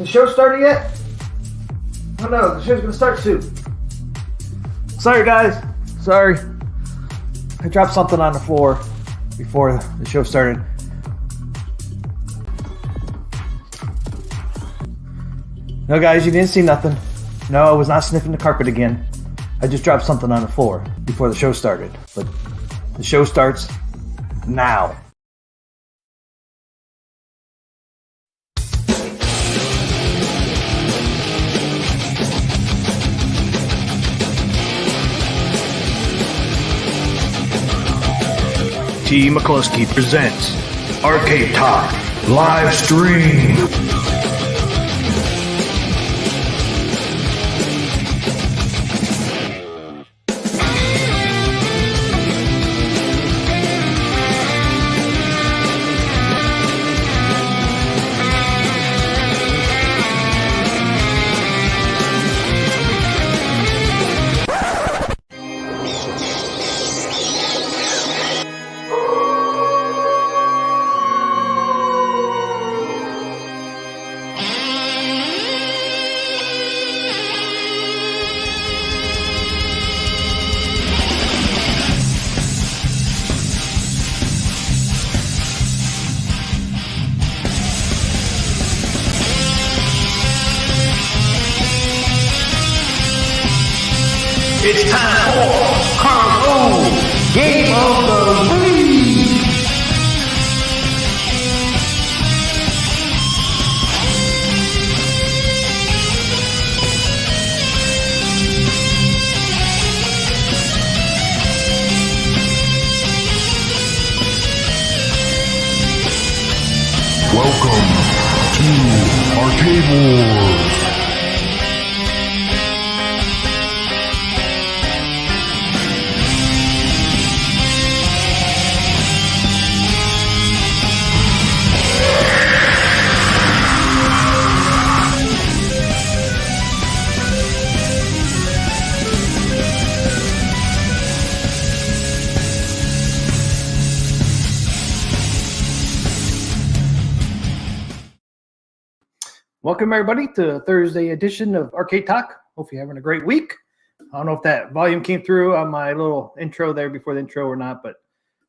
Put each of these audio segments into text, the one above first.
The show started yet? Oh no, the show's gonna start soon. Sorry guys, sorry. I dropped something on the floor before the show started. No guys, you didn't see nothing. No, I was not sniffing the carpet again. I just dropped something on the floor before the show started. But the show starts now. T. McCluskey presents Arcade Talk live stream. It's time for Carl Game of the Week. Welcome to Arcade Wars. Welcome everybody to Thursday edition of Arcade Talk. Hope you're having a great week. I don't know if that volume came through on my little intro there before the intro or not, but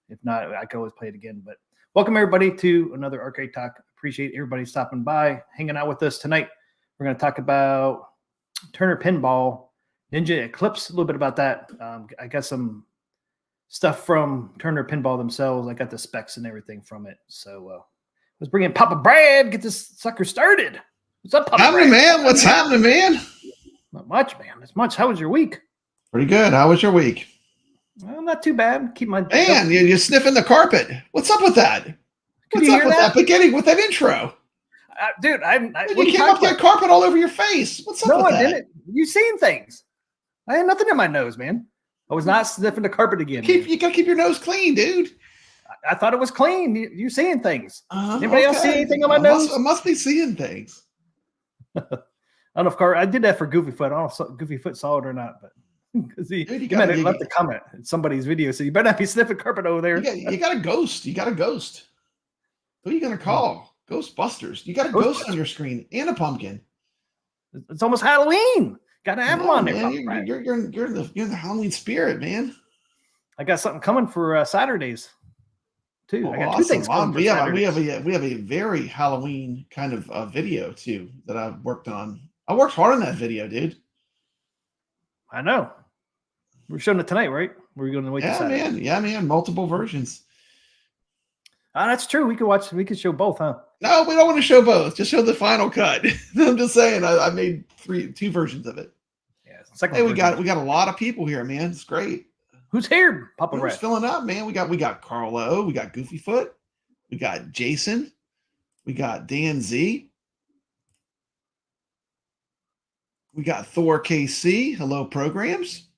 if not, I can always play it again. But welcome everybody to another Arcade Talk. Appreciate everybody stopping by, hanging out with us tonight. We're going to talk about Turner Pinball, Ninja Eclipse, a little bit about that. I got some stuff from Turner Pinball themselves. I got the specs and everything from it. So let's bring in PapaBrad, get this sucker started. What's up, happening, man? What's happening, man? Not much, man. Not much. How was your week? Pretty good. How was your week? Well, not too bad. Keep my man. You're sniffing the carpet. What's up with that? What's up with that beginning with that intro, dude? You came up that carpet all over your face. What's up with that? No, I didn't. You seen things? I had nothing in my nose, man. I was not sniffing the carpet again. You gotta keep your nose clean, dude. I thought it was clean. You seeing things? Anybody else see anything on my nose? I must be seeing things. I don't know if I did that for Goofy Foot. I don't know if Goofy Foot saw it or not, but because he might have left a comment in somebody's video, so you better not be sniffing carpet over there. You got a ghost. You got a ghost. Who are you gonna call? Ghostbusters. You got a ghost on your screen and a pumpkin. It's almost Halloween. Got to have them on there. Man, you're the Halloween spirit, man. I got something coming for Saturdays. I got two things. We have a very Halloween kind of video too that I've worked on. I worked hard on that video, dude. I know. We're showing it tonight, right? We're going to wait. Yeah, man. Multiple versions. That's true. We could show both, huh? No, we don't want to show both. Just show the final cut. I'm just saying. I made two versions of it. Yeah. Hey, we got a lot of people here, man. It's great. Who's here? PapaBrad. Who's filling up, man? We got Carlo, we got Goofy Foot, we got Jason, we got Dan Z, we got Thor KC. Hello, programs.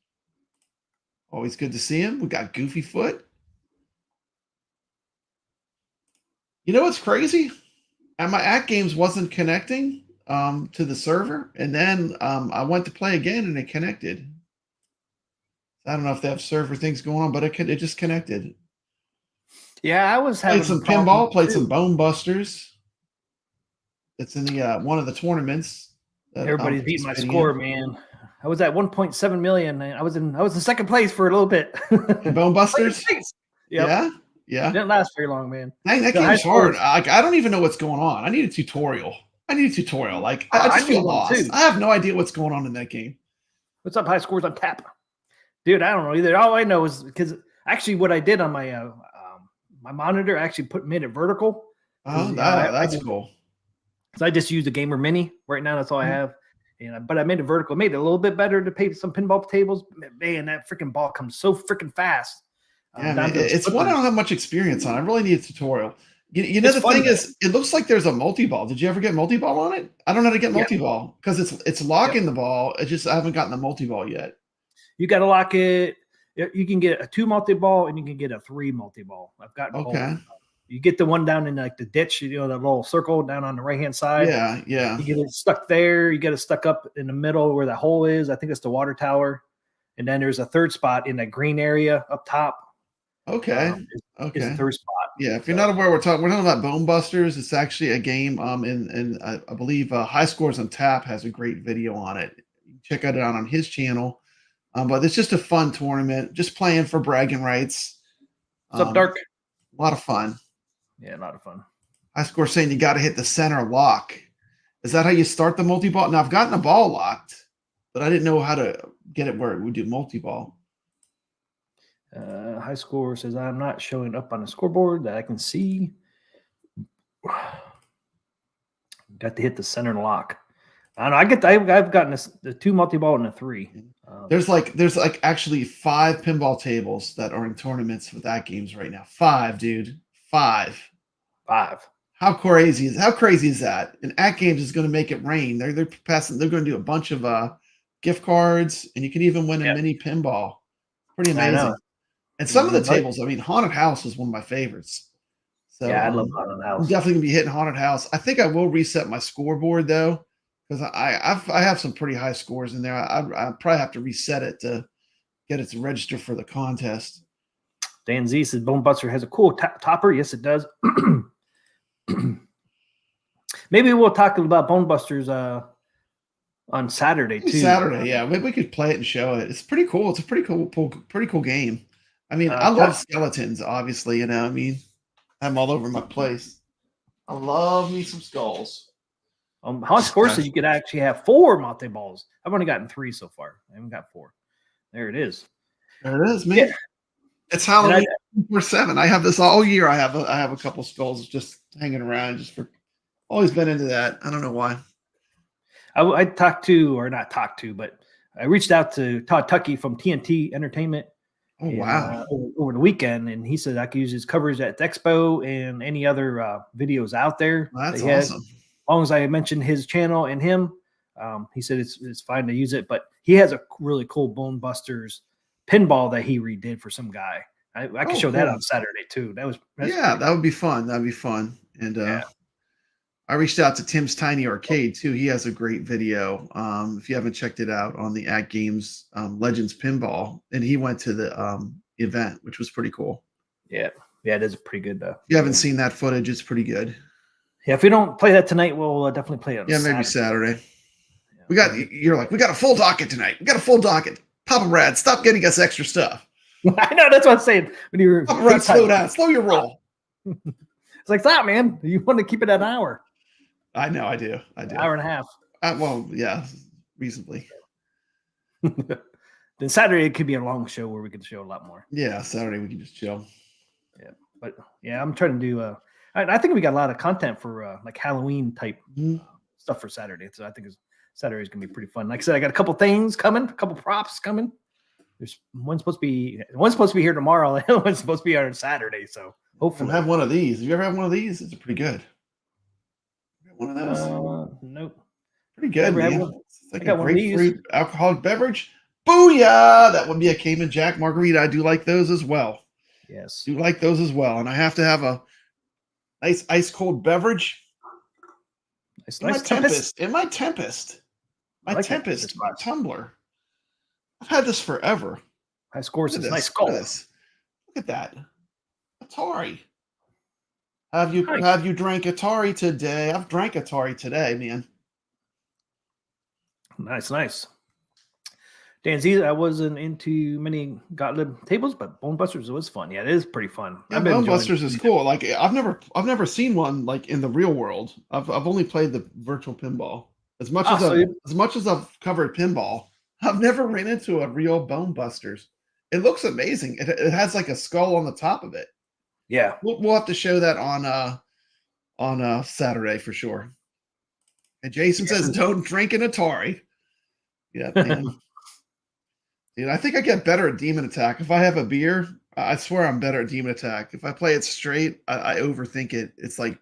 Always good to see him. We got Goofy Foot. You know what's crazy? And my AtGames wasn't connecting to the server, and then I went to play again, and it connected. I don't know if they have server things going on, but it just connected. Yeah, I was having played some pinball, played some Bone Busters. It's in the one of the tournaments. Everybody's beating my score, man. I was at 1.7 million. I was in second place for a little bit. Bone Busters. Yep. Yeah. Didn't last very long, man. Dang, that game's hard. I don't even know what's going on. I need a tutorial. Like, I just feel lost. I have no idea what's going on in that game. What's up, high scores on tap? Dude, I don't know either. All I know is because actually what I did on my my monitor, I actually made it vertical. Oh, that's cool. So I just use the Gamer Mini right now. That's all I have. But I made it vertical. Made it a little bit better to pay some pinball tables. Man, that freaking ball comes so freaking fast. Yeah, it's one I don't have much experience on. I really need a tutorial. You know, the thing is, it looks like there's a multi-ball. Did you ever get multi-ball on it? I don't know how to get multi-ball because it's locking the ball. I haven't gotten the multi-ball yet. You got to lock it. You can get a 2 multi-ball and you can get a 3 multi-ball. I've got both. You get the one down in like the ditch, you know, that little circle down on the right-hand side. Yeah. You get it stuck there. You get it stuck up in the middle where the hole is. I think it's the water tower. And then there's a third spot in that green area up top. Okay. It's the third spot. Yeah. If you're not aware, we're talking about Bone Busters. It's actually a game. And I believe High Scores on Tap has a great video on it. Check it out on his channel. But it's just a fun tournament. Just playing for bragging rights. What's up, Dark? A lot of fun. Yeah, a lot of fun. High Score saying you got to hit the center lock. Is that how you start the multi-ball? Now, I've gotten the ball locked, but I didn't know how to get it where it would do multi-ball. High Score says, I'm not showing up on the scoreboard that I can see. Got to hit the center lock. I don't know. I've gotten the 2 multi-ball and a 3. There's like actually 5 pinball tables that are in tournaments with AtGames right now. 5, dude. 5. How crazy is that? And AtGames is going to make it rain. They're going to do a bunch of gift cards, and you can even win a mini pinball. Pretty amazing. And some of the tables, I mean, Haunted House is one of my favorites. So yeah, I love Haunted House. I'm definitely going to be hitting Haunted House. I think I will reset my scoreboard though, because I have some pretty high scores in there. I probably have to reset it to get it to register for the contest. Dan Z says Bone Buster has a cool topper. Yes, it does. Maybe we'll talk about Bone Busters on Saturday too. Saturday, yeah. Maybe we could play it and show it. It's pretty cool. It's a pretty cool game. I mean, I love skeletons, obviously. You know, I mean, I'm all over my place. I love me some skulls. High Score says you could actually have 4 multi-balls. I've only gotten 3 so far. I haven't got 4. There it is. There it is, man. Yeah. It's Halloween 7. I have this all year. I have a couple skulls just hanging around. Always been into that. I don't know why. I talked to, or not talked to, but I reached out to Todd Tuckey from TNT Entertainment. Oh, wow. Over the weekend, and he said I could use his coverage at the Expo and any other videos out there. Well, that's awesome. As long as I mentioned his channel and him, he said it's fine to use it. But he has a really cool Bone Busters pinball that he redid for some guy. I can show that on Saturday too. That would be fun. That'd be fun. And I reached out to Tim's TheiiRcade too. He has a great video. If you haven't checked it out on the AtGames Legends Pinball, and he went to the event, which was pretty cool. Yeah, it is pretty good though. If you haven't seen that footage, it's pretty good. Yeah, if we don't play that tonight, we'll definitely play it. Maybe Saturday. Yeah. We got a full docket tonight. We got a full docket. PapaBrad, stop getting us extra stuff. I know, that's what I'm saying. When you're PapaBrad, slow down, slow your roll. It's like, stop, man. You want to keep it at an hour. I know, I do. Hour and a half. Well, yeah, reasonably. Then Saturday it could be a long show where we could show a lot more. Yeah, Saturday we can just chill. Yeah, but yeah, I'm trying to do. I think we got a lot of content for like Halloween type stuff for Saturday. So I think Saturday is gonna be pretty fun. Like I said, I got a couple things coming, a couple props coming. There's one's supposed to be here tomorrow, and one's supposed to be on Saturday. So hopefully, have one of these. Have you ever had one of these? It's pretty good. One of those? Nope. Pretty good, man. It's like a grapefruit alcoholic beverage. Booyah! That would be a Cayman Jack margarita. I do like those as well. Yes. Do like those as well. And I have to have a nice ice cold beverage. Nice Tempest. In my Tempest. My Tempest tumbler. I've had this forever. High Scores is nice skull. Look at that. Atari. Have you Nice. drank Atari today? I've drank Atari today, man. Nice, nice. Dan Z, I wasn't into many Gottlieb tables, but Bone Busters was fun. Yeah, it is pretty fun. Yeah, I've been Bone enjoying Busters is it. cool. Like I've never seen one like in the real world. I've only played the virtual pinball. As much as I've covered pinball, I've never ran into a real Bone Busters. It looks amazing. It has like a skull on the top of it. Yeah. We'll have to show that on Saturday for sure. And Jason says, "Don't drink an Atari." Yeah, man. Dude, I think I get better at Demon Attack. If I have a beer, I swear I'm better at Demon Attack. If I play it straight, I overthink it. It's like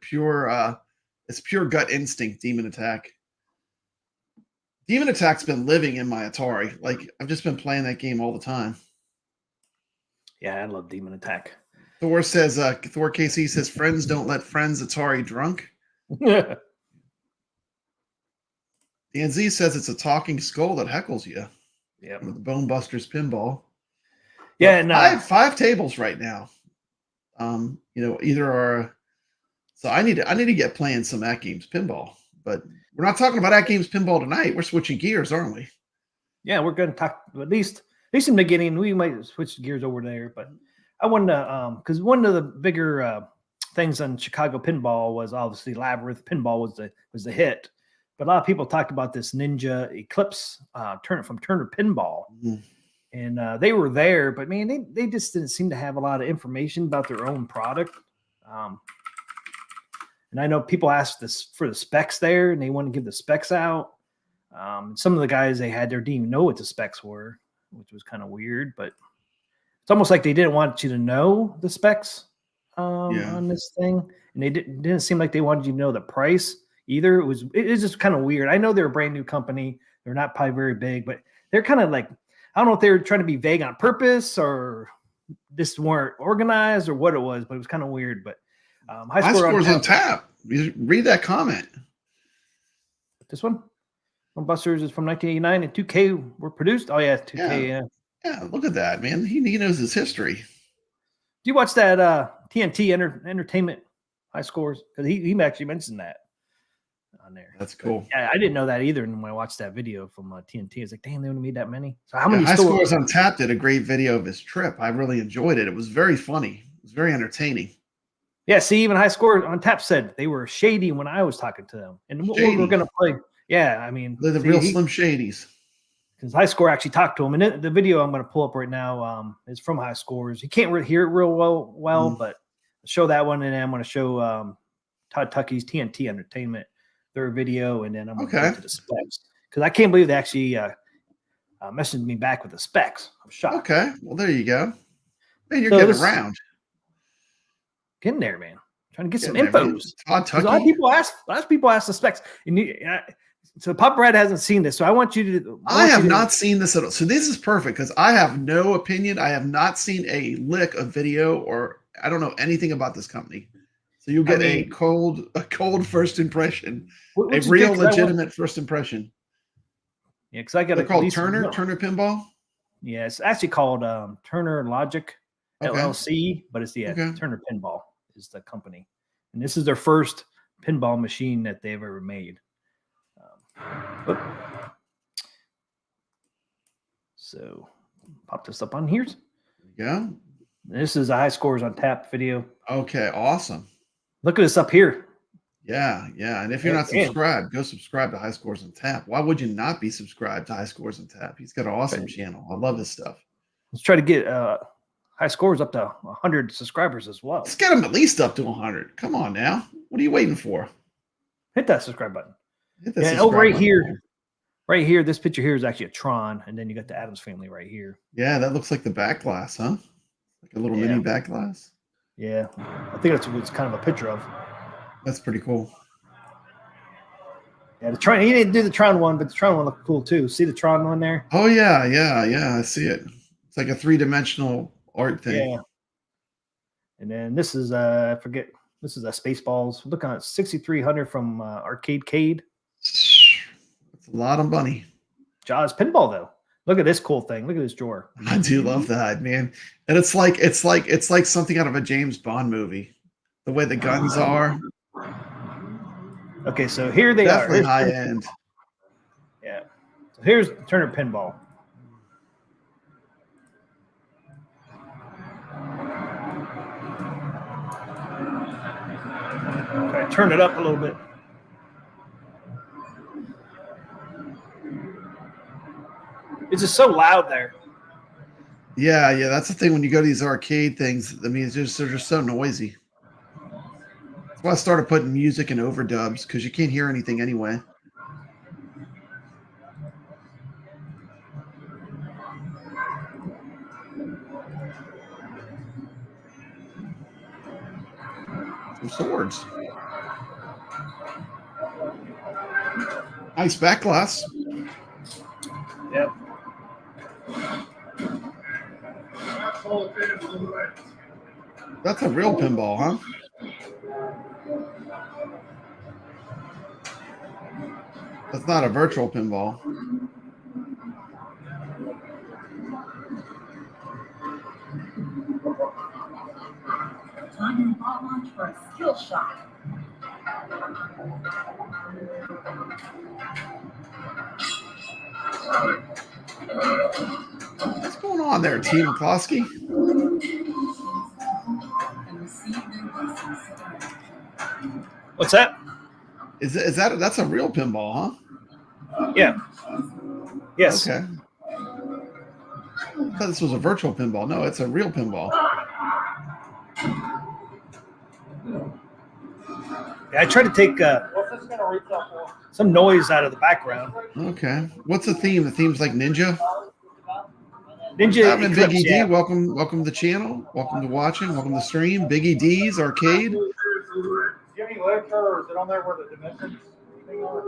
it's pure gut instinct, Demon Attack. Demon Attack's been living in my Atari. Like, I've just been playing that game all the time. Yeah, I love Demon Attack. Thor KC says, friends don't let friends Atari drunk. Yeah. Dan Z says it's a talking skull that heckles you. Yeah. The Bone Busters pinball. Yeah, and I have 5 tables right now. Either are. So I need to get playing some AtGames pinball, but we're not talking about AtGames pinball tonight. We're switching gears, aren't we? Yeah, we're going to talk at least in the beginning. We might switch gears over there, but I wanted to because one of the bigger things on Chicago pinball was obviously Labyrinth pinball was the hit. But a lot of people talked about this Ninja Eclipse from Turner Pinball. Mm-hmm. And they were there, but man, they just didn't seem to have a lot of information about their own product. And I know people asked this for the specs there, and they want to give the specs out. Some of the guys they had there didn't even know what the specs were, which was kind of weird. But it's almost like they didn't want you to know the specs on this thing, and they didn't seem like they wanted you to know the price either. It was just kind of weird. I know they're a brand new company; they're not probably very big, but they're kind of like, I don't know if they were trying to be vague on purpose or just weren't organized or what it was, but it was kind of weird. But high scores on tap. Read that comment. This one, Busters is from 1989, and 2K were produced. Oh yeah, 2K. Yeah, look at that, man. He knows his history. Do you watch that TNT Entertainment high scores? Because he actually mentioned that on there. That's cool. But, yeah, I didn't know that either. And when I watched that video from TNT, it's like, damn, they only made that many. So how many? High Scores on Tap did a great video of his trip. I really enjoyed it. It was very funny. It was very entertaining. Yeah, see, even High Score on Tap said they were shady when I was talking to them. And we're going to play. Yeah, I mean. They're the real Slim Shadies. Because High Score actually talked to him. And the video I'm going to pull up right now is from High Scores. He can't really hear it real well, but I'll show that one. And then I'm going to show Todd Tuckey's TNT Entertainment, their video. And then I'm going to go to the specs. Because I can't believe they actually messaged me back with the specs. I'm shocked. Okay, well, there you go. Man, you're getting around. Getting there, man. Trying to get some infos. Todd Tuckey. A lot of people ask the specs. So PapaBrad hasn't seen this, so I want you to. I have not seen this at all. So this is perfect because I have no opinion. I have not seen a lick of video, or I don't know anything about this company. So you'll get a cold first impression, a real legitimate first impression. Yeah, because I got They're called Turner Pinball. Yeah, it's actually called Turner Logic LLC, but it's Turner Pinball is the company, and this is their first pinball machine that they've ever made. So pop this up on here. Yeah. This is a High Scores on Tap video. Okay, awesome. Look at this up here. Yeah. And if you're not subscribed, go subscribe to High Scores on Tap. Why would you not be subscribed to High Scores on Tap? He's got an awesome channel. I love his stuff. Let's try to get High Scores up to 100 subscribers as well. Let's get him at least up to 100. Come on now. What are you waiting for? Hit that subscribe button. Right here, this picture here is actually a Tron, and then you got the Addams Family right here. Yeah, that looks like the back glass, huh? Like a little mini back glass. Yeah, I think that's what it's kind of a picture of. That's pretty cool. Yeah, the Tron. He didn't do the Tron one, but the Tron one looked cool too. See the Tron one there? Oh yeah. I see it. It's like a 3-dimensional art thing. Yeah. And then this is I forget. This is a Spaceballs. Look on 6,300 from iiRcade. It's a lot of money. Jaws pinball though. Look at this cool thing. Look at this drawer. I do love that, man. And it's like something out of a James Bond movie. The way the guns are. Okay, so here they Definitely are. high end. Yeah. So here's Turner Pinball. Okay, turn it up a little bit. It's just so loud there. Yeah, that's the thing when you go to these arcade things. I mean, they're just so noisy. That's why I started putting music and overdubs because you can't hear anything anyway. Some swords. Nice back glass. Yep. That's a real pinball, huh? That's not a virtual pinball. Time in ball launch for a skill shot. What's going on there, T. McCloskey? What's that? Is that that's a real pinball, huh? Yeah. Yes. Okay. I thought this was a virtual pinball. No, it's a real pinball. Yeah, I try to take some noise out of the background. Okay. What's the theme? The theme's like Ninja. Ninja Big Eclipse, E D, yeah. welcome to the channel. Welcome to watching. Welcome to the stream. Biggie D's Arcade. Do you have any literature, or is it on there where the dimensions thing are?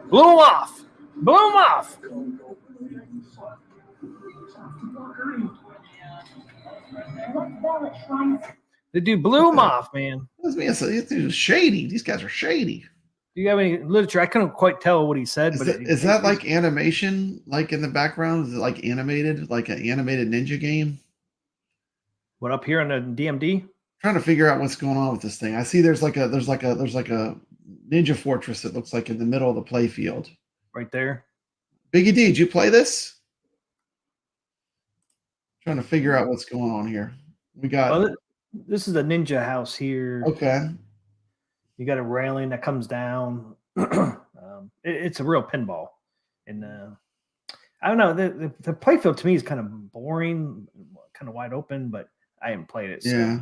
Blew them off. Blew them off. The dude blew them off, man. It's shady. These guys are shady. Do you have any literature? I couldn't quite tell what he said, but Is that like animation, like in the background? Is it like animated, like an animated ninja game? What, up here on the DMD? Trying to figure out what's going on with this thing. I see there's like a ninja fortress that looks like in the middle of the play field. Right there. Biggie D, did you play this? Trying to figure out what's going on here. We got Well, this is a ninja house here. okay. You got a railing that comes down. It's a real pinball, and I don't know. The playfield to me is kind of boring, kind of wide open, but I haven't played it. So. Yeah,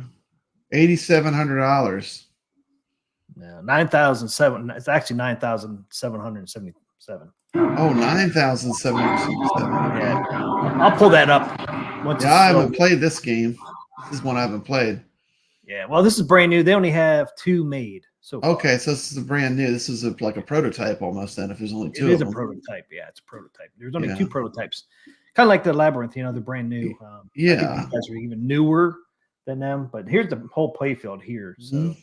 $8,700. Yeah, 9,007. It's actually 9,777. Oh, 9,777. Yeah, I'll pull that up. Once Yeah, I haven't played this game. This is one I haven't played. Yeah, well, this is brand new. They only have 2 made. So okay, so this is a brand new. This is like a prototype almost. Then, if there's only 2 it of is them. a prototype. Yeah, it's a prototype. There's only 2 prototypes. Kind of like the Labyrinth. They're brand new. Yeah, I think these guys are even newer than them. But here's the whole playfield here. So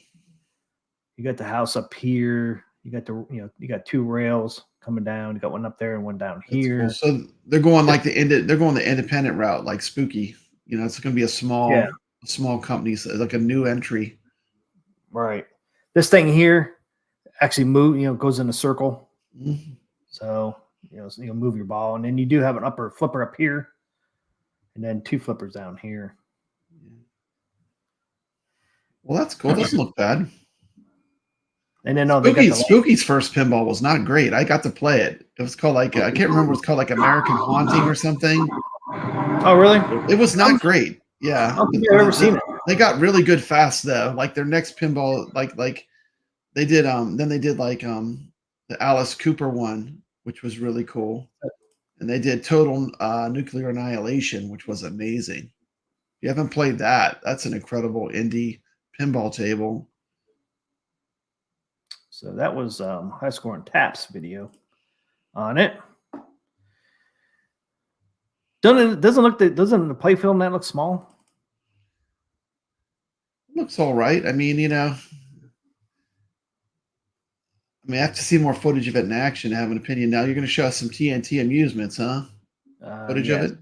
you got the house up here. You got you got 2 rails coming down. You got one up there and one down here. Cool. So they're going like the independent route, like Spooky. It's going to be a small company, so like a new entry. Right. This thing here actually goes in a circle. Mm-hmm. So you'll move your ball, and then you do have an upper flipper up here, and then 2 flippers down here. Well, that's cool. Doesn't look bad. And then Spooky's first pinball was not great. I got to play it. It was called I can't remember. It's called like American Haunting or something. Oh, really? It was not great. Yeah, I don't think I've ever seen it. They got really good fast though. Like their next pinball, like they did. Then they did like the Alice Cooper one, which was really cool. And they did Total Nuclear Annihilation, which was amazing. If you haven't played that, that's an incredible indie pinball table. So that was High Score and Taps video on it. Doesn't the play film that look small? Looks all right. I mean, I mean, I have to see more footage of it in action to have an opinion. Now you're going to show us some TNT amusements, huh? Footage of yes. it?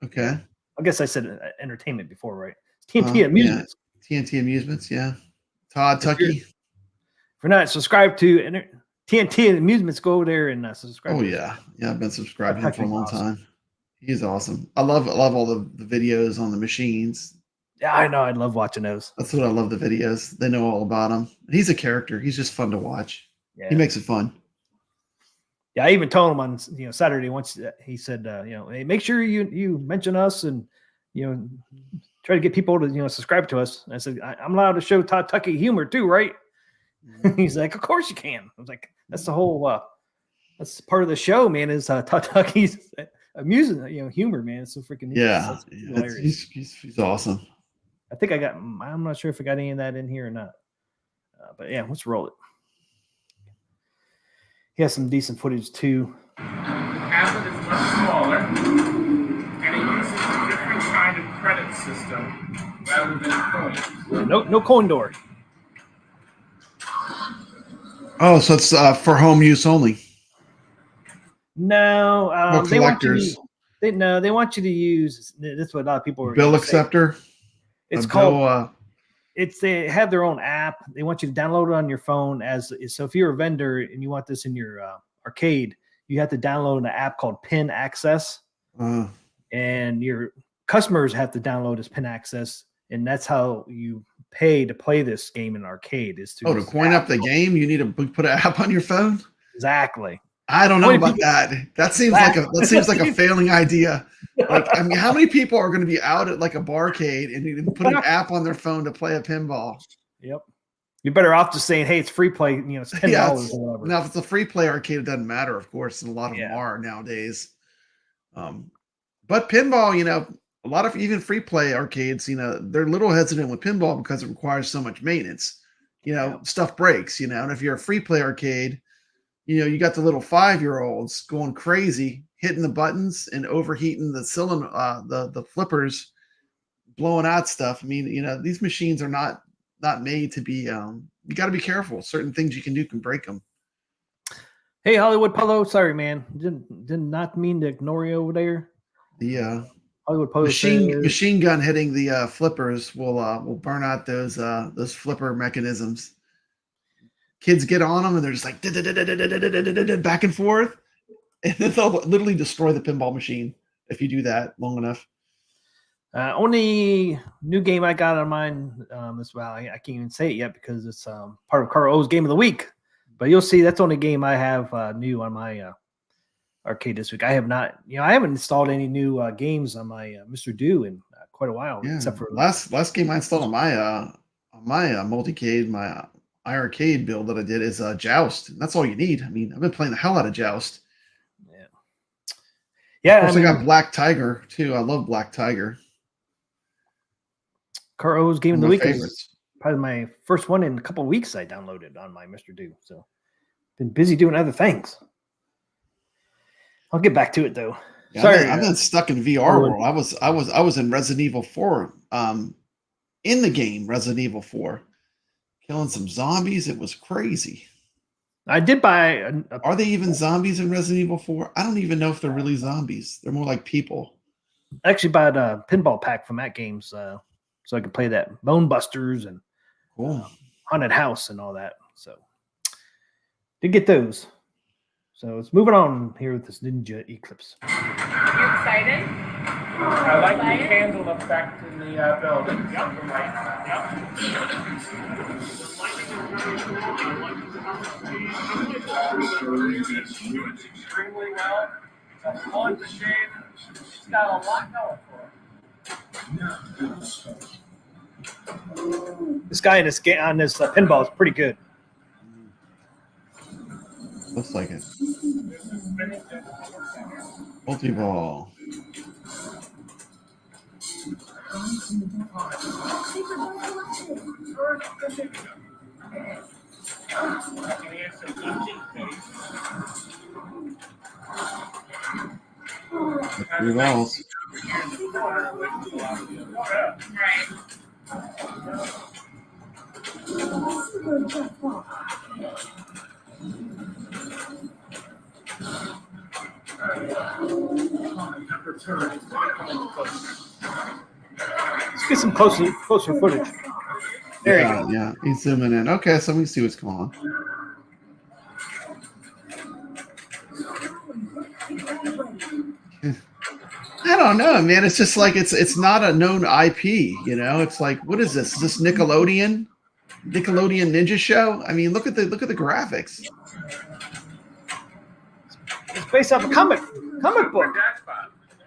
Okay. Yeah. I guess I said entertainment before, right? It's TNT Yeah. Amusements. TNT Amusements, yeah. Todd Tucky. If you're not subscribed to TNT Amusements, go there and subscribe. Oh, to yeah. Yeah, I've been subscribed to him for a Tucky's long awesome. time. He's awesome. I love all the videos on the machines. Yeah, I know. I love watching those. That's what I love, the videos. They know all about him. He's a character. He's just fun to watch. Yeah. He makes it fun. Yeah, I even told him on Saturday once. He said, hey, make sure you mention us and try to get people to subscribe to us. And I said, I'm allowed to show Todd Tucky humor too, right? He's like, of course you can. I was like, that's the whole that's part of the show, man. Is Todd Tucky's amusing, humor, man. It's so freaking he's awesome. I think I'm not sure if I got any of that in here or not. But yeah, let's roll it. He has some decent footage too. Tablet is much smaller, and it uses a different kind of credit system rather than coins. No coin door. Oh, so it's for home use only. No, they want you. They want you to use. This is what a lot of people are. Bill acceptor. It's called. They have their own app. They want you to download it on your phone. So if you're a vendor and you want this in your arcade, you have to download an app called Pin Access, and your customers have to download this Pin Access, and that's how you pay to play this game in arcade. Is to coin up the game, you need to put an app on your phone. Exactly. I don't know about that. That seems like a failing idea. Like, I mean, how many people are going to be out at like a barcade and you put an app on their phone to play a pinball? Yep. You're better off just saying, hey, it's free play. It's $10 or whatever. Now, if it's a free play arcade, it doesn't matter, of course, and a lot of them are nowadays. But pinball, a lot of even free play arcades, they're a little hesitant with pinball because it requires so much maintenance. Stuff breaks, and if you're a free play arcade, you got the little 5-year-olds going crazy, hitting the buttons and overheating the cylinder, the flippers, blowing out stuff. I mean, these machines are not made to be. You got to be careful. Certain things you can do can break them. Hey, Hollywood Polo, sorry, man, did not mean to ignore you over there. The Hollywood Polo machine gun hitting the flippers will burn out those flipper mechanisms. Kids get on them and they're just like back and forth, and then they'll literally destroy the pinball machine if you do that long enough. Only new game I got on mine as well. I can't even say it yet because it's part of Carl O's Game of the Week. But you'll see that's the only game I have new on my arcade this week. I have not, I haven't installed any new games on my Mr. Do in quite a while. Yeah, except for last game I installed on my multi-cade, my iiRcade build that I did is Joust. And that's all you need. I mean, I've been playing the hell out of Joust. Yeah. Of course, I got Black Tiger too. I love Black Tiger. Carl O's Game of the Week is probably my first one in a couple of weeks. I downloaded on my Mr. Do. So been busy doing other things. I'll get back to it though. Yeah, sorry, I've been stuck in VR world. I was in Resident Evil 4, in the game Resident Evil 4, killing some zombies. It was crazy. I did buy. Are they even zombies in Resident Evil 4? I don't even know if they're really zombies. They're more like people. I actually bought a pinball pack from AtGames, so I could play that Bone Busters and Haunted House and all that. So did get those. So it's moving on here with this Ninja Eclipse. You excited? I like the candle effect in the building. It's extremely well. It's a fun machine. It's got a lot going for it. This guy on this pinball is pretty good. Looks like it. Multi-ball. Three balls. Let's get some closer footage. There you go. Yeah, he's zooming in. Okay, so we can see what's going on. I don't know, man. It's just like it's not a known IP, you know. It's like, what is this? Is this Nickelodeon Ninja Show? I mean, look at the graphics. It's based off a comic book.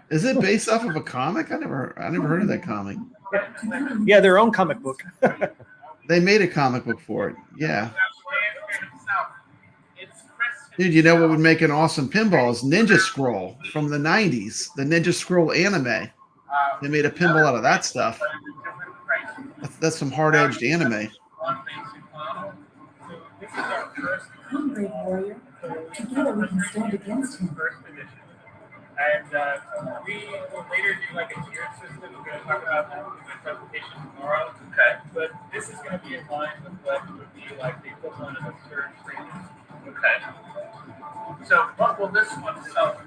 Is it based off of a comic? I never heard of that comic. Yeah, their own comic book. They made a comic book for it. Yeah. Dude, you know what would make an awesome pinball is Ninja Scroll from the 90s, the Ninja Scroll anime. They made a pinball out of that stuff. That's some hard-edged anime. Come, brave warrior. Together we can stand against him. And we will later do like a tiered system. We're going to talk about that in my presentation tomorrow. Okay. But this is going to be in line with what would be like the equivalent of a surge training. Okay. So what will this one sell?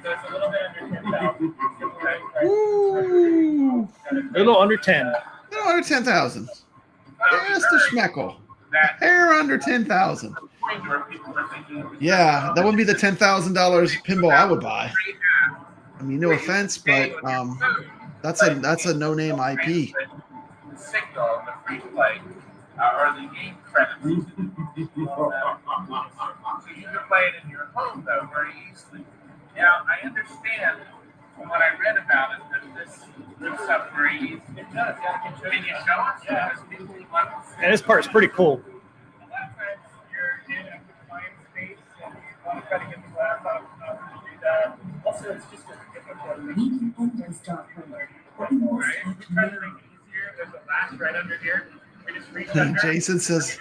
So it's a little bit under 10,000. Okay. Ooh, a little under 10. A little under 10,000. Just a schmeckle. A hair under 10,000. Yeah, that would be the $10,000 pinball I would buy. I mean, no offense, but that's a no-name IP. The signal, the free play, or the game credits. So you can play it in your home though very easily. Now I understand from what I read about it that this lifts up very easy. It does. Can you show us? Yeah. And this part's pretty cool. A lot of times you're in a confined space and you want to try to get the glass off to do that. Also, it's just a difficult We can end this dark way. But we must right? act We're trying to now. make it easier. There's a latch right under here. We just reach under. Jason says,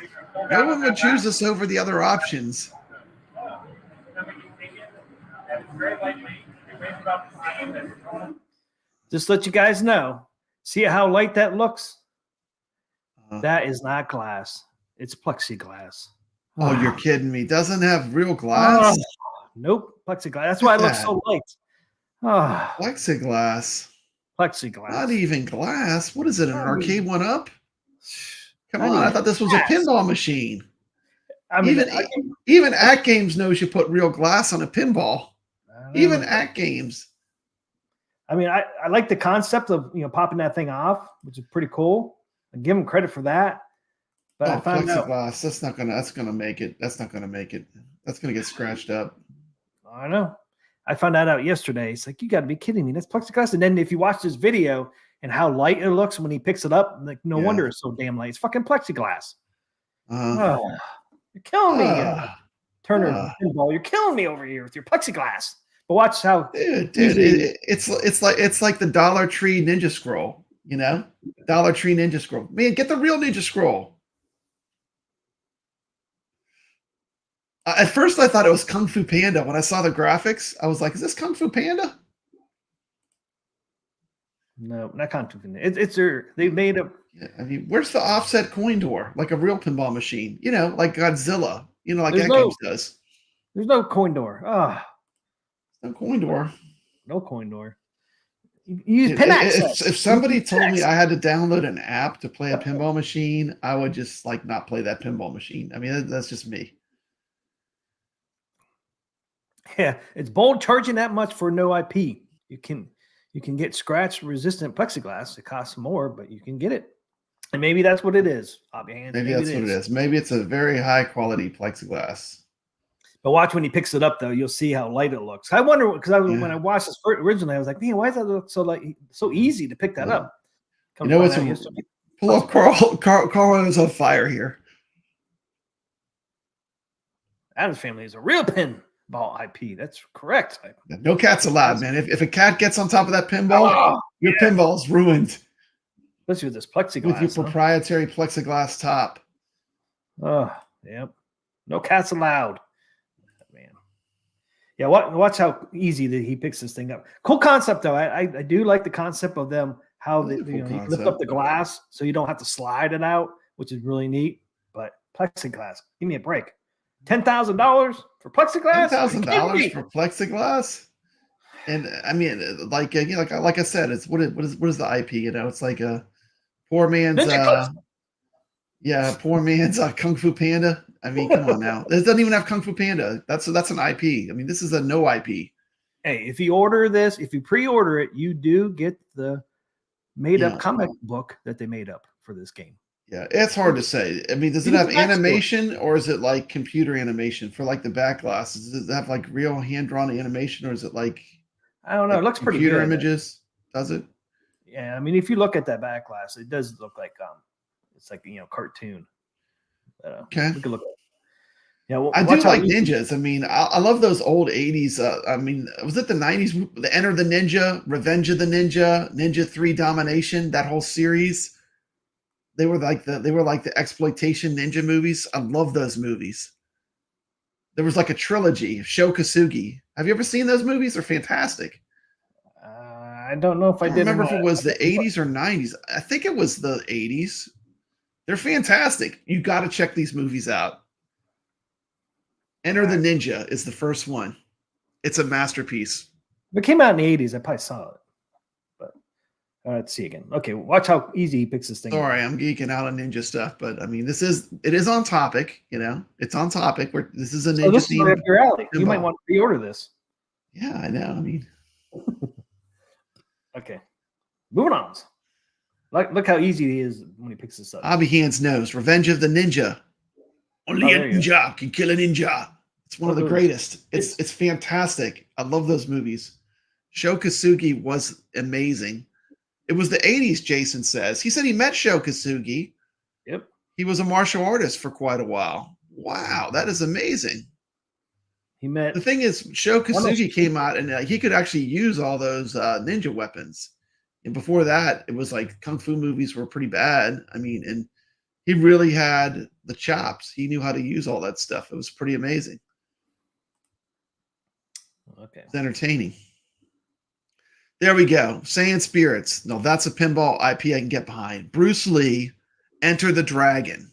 no one would choose this over the other options. Then we can take it, and it's very lightweight. It weighs about the same as Just to let you guys know. See how light that looks? That is not glass. It's plexiglass. Oh, you're kidding me. Doesn't have real glass? Nope, plexiglass. That's why it looks so light. Oh, Plexiglass. plexiglass. Not even glass. What is it, an arcade one-up? Come Not on, I even thought this was a glass. pinball machine. I mean, Even AtGames knows you put real glass on a pinball. Even AtGames. I mean, I like the concept of popping that thing off, which is pretty cool. I give them credit for that. But I found out. Plexiglass. That's gonna make it. That's not gonna make it. That's gonna get scratched up. I know. I found that out yesterday. It's like, you got to be kidding me. That's plexiglass. And then if you watch this video and how light it looks when he picks it up, like no wonder it's so damn light. It's fucking plexiglass. Oh, you're killing me, Turner Pinball. You're killing me over here with your plexiglass. But watch how, dude, it's like the Dollar Tree Ninja Scroll. You know, Dollar Tree Ninja Scroll. Man, get the real Ninja Scroll. At first, I thought it was Kung Fu Panda. When I saw the graphics, I was like, "Is this Kung Fu Panda?" no, not Kung Fu Panda. They made a. Yeah, I mean, where's the offset coin door, like a real pinball machine? You know, like Godzilla. You know, like AtGames does. There's no coin door. No coin door. No coin door. You use pin access. If somebody told me I had to download an app to play a pinball machine, I would just like not play that pinball machine. I mean, that's just me. Yeah, it's bold charging that much for no IP. You can get scratch resistant plexiglass. It costs more, but you can get it. And maybe that's what it is. Maybe that's what it is. Maybe it's a very high quality plexiglass. But watch when he picks it up, though. You'll see how light it looks. I wonder because when I watched this originally, I was like, man, why does that look so light, so easy to pick that up? You know what's pull up Carl is on fire here. Adam's family is a real pinball IP. That's correct. No cats allowed, man. If a cat gets on top of that pinball, your pinball's ruined. Especially with this plexiglass. With your proprietary plexiglass top. Oh, yep. No cats allowed. Man. Yeah, watch how easy that he picks this thing up. Cool concept, though. I do like the concept of them, how they you lift up the glass so you don't have to slide it out, which is really neat. But plexiglass, give me a break. $10,000 for plexiglass? $10,000 for plexiglass. And I mean, like you know, like I said, it's what is the IP? You know, it's like a poor man's poor man's Kung Fu Panda. I mean, come on now. This doesn't even have Kung Fu Panda. That's an IP. I mean, this is a no IP. Hey, if you order this, if you pre-order it, you do get the made-up comic book that they made up for this game. Yeah, it's hard to say. I mean, does it have animation or is it like computer animation for like the back glasses? Does it have like real hand-drawn animation or is it like I don't know. It looks pretty good. Computer images, does it? Yeah, I mean, if you look at that back glass, it does look like it's like cartoon. Okay. We could look. Yeah, well, I do like ninjas. I mean, I love those old 80s. I mean, was it the 90s? The Enter the Ninja, Revenge of the Ninja, Ninja 3 Domination, that whole series. They were like the exploitation ninja movies. I love those movies. There was like a trilogy, Sho Kosugi. Have you ever seen those movies? They're fantastic. I don't know if I did. Remember if it was the 80s or 90s. I think it was the 80s. They're fantastic. You got to check these movies out. Enter the Ninja is the first one. It's a masterpiece. If it came out in the 80s, I probably saw it. But let's see again. Okay, watch how easy he picks this thing. Sorry, I'm geeking out on ninja stuff, but I mean, it is on topic. You know, it's on topic. This is a ninja. This is right up your alley. You might want to pre-order this. Yeah, I know. I mean, okay, moving on. Look how easy it is when he picks this up. Bobby Hand's knows. Revenge of the Ninja. Only a ninja can kill a ninja. It's one of the greatest. It's fantastic. I love those movies. Sho Kosugi was amazing. It was the 80s, Jason says. He said he met Sho Kosugi. Yep. He was a martial artist for quite a while. Wow, that is amazing. The thing is, Sho Kosugi came out and he could actually use all those ninja weapons. And before that, it was like kung fu movies were pretty bad. I mean, and he really had the chops. He knew how to use all that stuff. It was pretty amazing. Okay. It's entertaining. There we go. Saiyan Spirits. No, that's a pinball IP I can get behind. Bruce Lee, Enter the Dragon.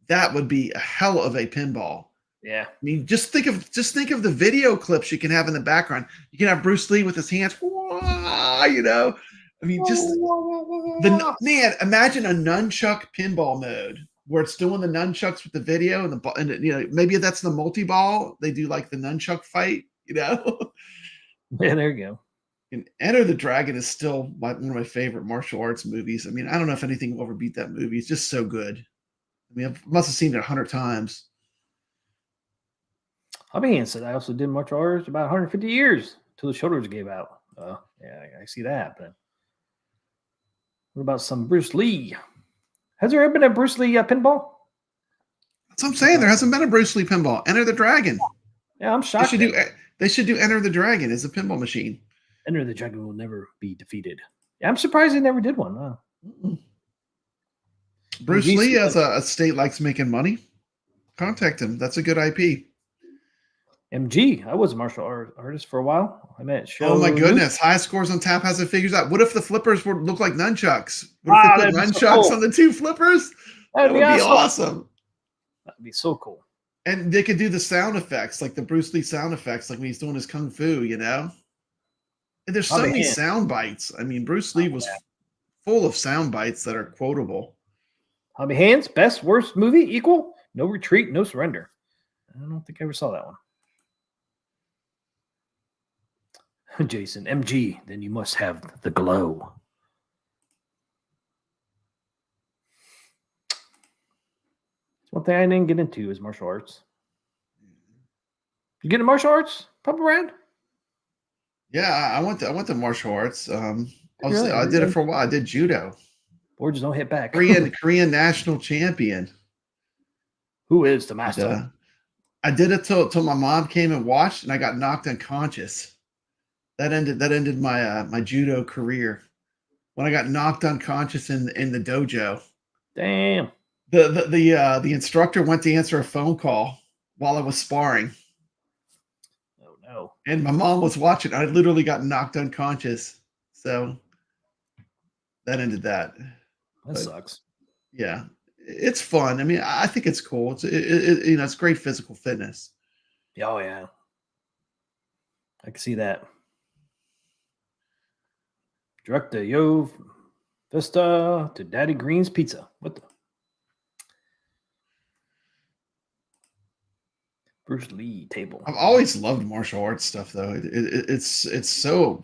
That would be a hell of a pinball. Yeah. I mean, just think of the video clips you can have in the background. You can have Bruce Lee with his hands, you know. I mean, just imagine a nunchuck pinball mode where it's doing the nunchucks with the video and you know, maybe that's the multi-ball. They do like the nunchuck fight, you know. Yeah, there you go. And Enter the Dragon is still one of my favorite martial arts movies. I mean, I don't know if anything will ever beat that movie. It's just so good. I mean, I must have seen it 100 times. Hobby said I also did martial arts about 150 years until the shoulders gave out. Yeah, I see that happening. What about some Bruce Lee? Has there ever been a Bruce Lee pinball? That's what I'm saying. There hasn't been a Bruce Lee pinball. Enter the Dragon. Yeah, I'm shocked. They should do Enter the Dragon as a pinball machine. Enter the Dragon will never be defeated. Yeah, I'm surprised they never did one. Huh? Bruce Lee, as a state, likes making money. Contact him. That's a good IP. MG. I was a martial artist for a while. I met Show. Oh my goodness! High scores on tap has it figures out. What if the flippers would look like nunchucks? What if they put nunchucks on the two flippers? That would be awesome. That'd be so cool. And they could do the sound effects, like the Bruce Lee sound effects, like when he's doing his kung fu. You know. And there's so many sound bites. I mean, Bruce Lee was full of sound bites that are quotable. Hobby Hands, best, worst movie equal? No Retreat, No Surrender. I don't think I ever saw that one. Jason, MG, then you must have the glow. One thing I didn't get into is martial arts. You get into martial arts, PapaBrad? Yeah, I went to martial arts. I did it for a while. I did judo. Boards don't hit back. Korean national champion. Who is the master? I did it till my mom came and watched, and I got knocked unconscious. That ended my my judo career when I got knocked unconscious in the dojo. Damn. The instructor went to answer a phone call while I was sparring. Oh no. And my mom was watching. I literally got knocked unconscious. So that ended that. That sucks. Yeah. it's fun. I mean, I think it's cool. It's great physical fitness. Oh yeah, I can see that. Director Yo Vista to Daddy Green's Pizza. What the? Bruce Lee table. I've always loved martial arts stuff, though. It's so it's so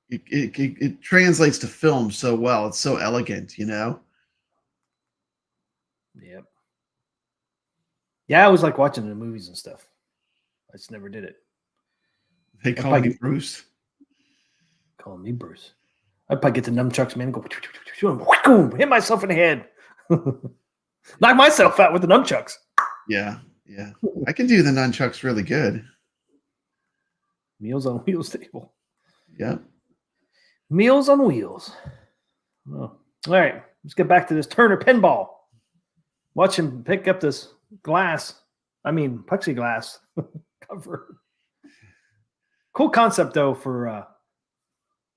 it translates to film so well. It's so elegant, Yep. Yeah, I was like watching the movies and stuff. I just never did it. They call me Bruce. Call me Bruce. I'd probably get the nunchucks, man, and go hit myself in the head. Knock myself out with the nunchucks. Yeah. I can do the nunchucks really good. Meals on Wheels table. Yeah. Meals on Wheels. Oh. All right, let's get back to this Turner pinball. Watch him pick up this plexiglass cover. Cool concept, though, for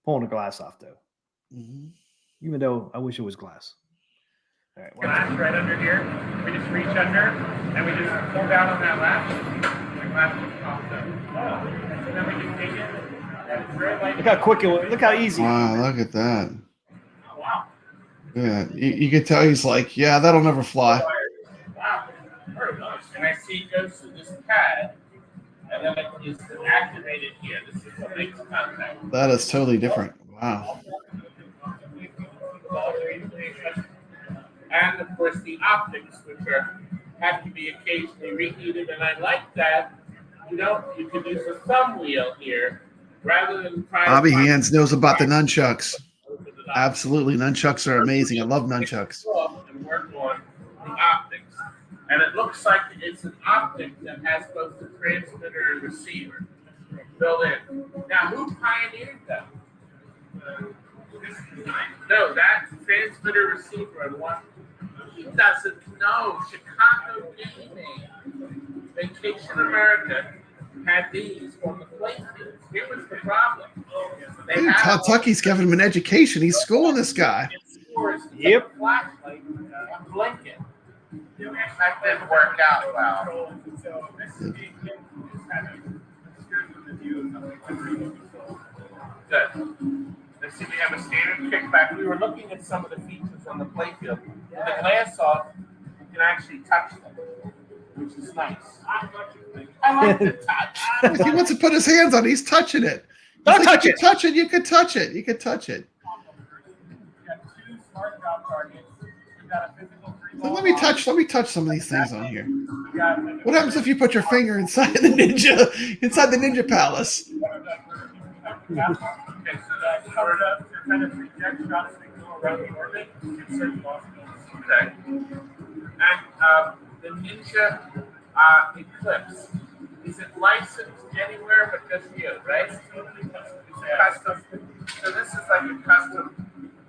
pulling the glass off, though. Mm-hmm. Even though I wish it was glass. All right, Glass right under here. We just reach under and we just pull down on that latch. The glass just pops up. So then we can take it. And it's very light. look how quick it was. Look how easy. Wow, look at that. Oh, wow. Yeah, you could tell he's like, yeah, that'll never fly. Wow. Very nice. And I see it goes to this pad, and then it is activated here. This is the big contact. That is totally different. Wow. And of course the optics, which have to be occasionally reheated. And I like that. You can use a thumb wheel here rather than trying. Bobby Hands knows about the nunchucks. Absolutely, nunchucks are amazing. I love nunchucks. And work on the optics, and it looks like it's an optic that has both the transmitter and receiver built in. Now, who pioneered that? No, that's transmitter receiver and one. He doesn't know. Chicago Gaming, Vacation America had these on the playfield. Here was the problem. Dude, Todd Tucky's giving him an education. He's schooling this guy. Yep. Flashlight, blinking. That didn't work out well. Good. Let's see, we have a standard kickback. We were looking at some of the features on the playfield. With the glass off, you can actually touch them, which is nice. I like the touch. He wants to put his hands on it. He's touching it. Don't touch you it. could touch it. You could touch it. You could touch it. We got two smart drop targets. We got a physical free So ball. let me touch some of these things on here. We got What happens if you put your finger inside the ninja palace? Okay, so that's covered up to kind of reject shots that go around the orbit in certain possibilities. Okay. And the Ninja Eclipse, is it licensed anywhere but just you, right? It's custom. So this is like a custom,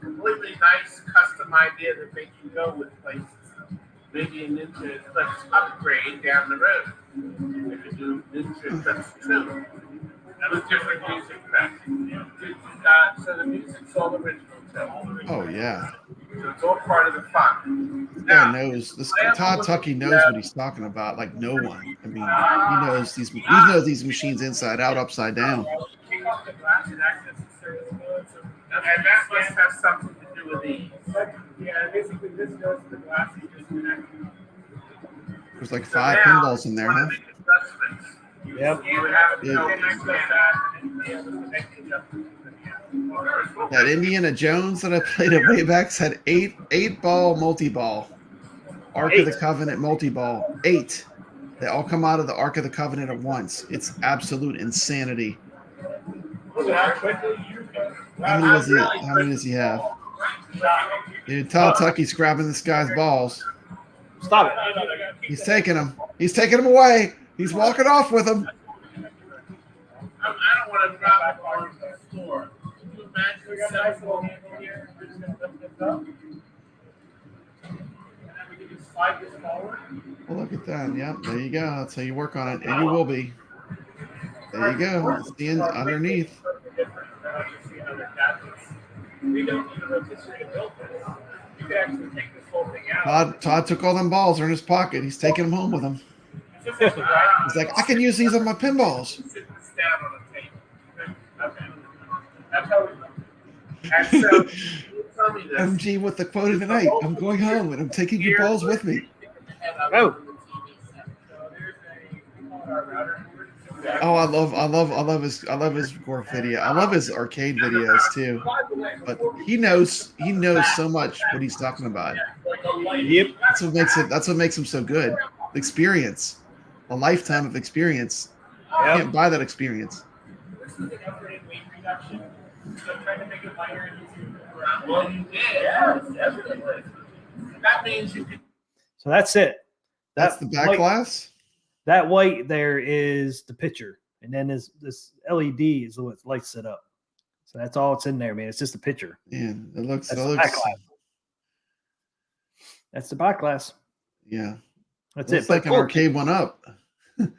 completely nice custom idea that they can go with places. Maybe a Ninja Eclipse upgrade down the road. They could do Ninja Eclipse 2. That was different music tracks. So the music's all original too. Oh yeah. So it's all part of the fun. Todd Tucky knows what he's talking about, like no one. I mean, he knows these machines inside out, upside down. Take off the glass and access the service modes. And that must have something to do with these. Yeah, basically this goes to the glass you just connect. There's like 5 pinballs in there, huh? Yep. That Indiana Jones that I played at Waybacks had 8-ball multi-ball. Ark of the Covenant multi-ball. 8. They all come out of the Ark of the Covenant at once. It's absolute insanity. How many does he have? Dude, Todd Tucky's grabbing this guy's balls. Stop it. He's taking them. He's taking them away. He's walking off with them. I don't want to drop it on the floor. Can you imagine cell phone here? We're just going to lift this up. And then we can just slide this forward. Well, look at that. Yep, there you go. That's how you work on it. And you will be. There you go. It's the end underneath. The we don't need a rotisserie to build this. You could actually take this whole thing out. Todd took all them balls. They're in his pocket. He's taking them home with him. He's like, I can use these on my pinballs. Sit this down on the table. Okay. That's how we and so, tell me this. MG with the quote of the night. I'm going home and I'm taking your balls with me. Oh. Oh, I love his Gorf video. I love his arcade videos too. But he knows so much what he's talking about. Yep. That's what makes him so good. Experience. A lifetime of experience. You Yep. can't buy that experience. This is an effort in weight reduction. So I'm trying to make it lighter and easier. Well, you did. Yeah, definitely. That means you can. So that's it. That's the back glass. That white there is the picture, and then this LED is what lights it up. So that's all it's in there, man. It's just a picture. Man, it looks. That's the back glass. That's the back glass. Yeah, That's looks it. like an arcade one up.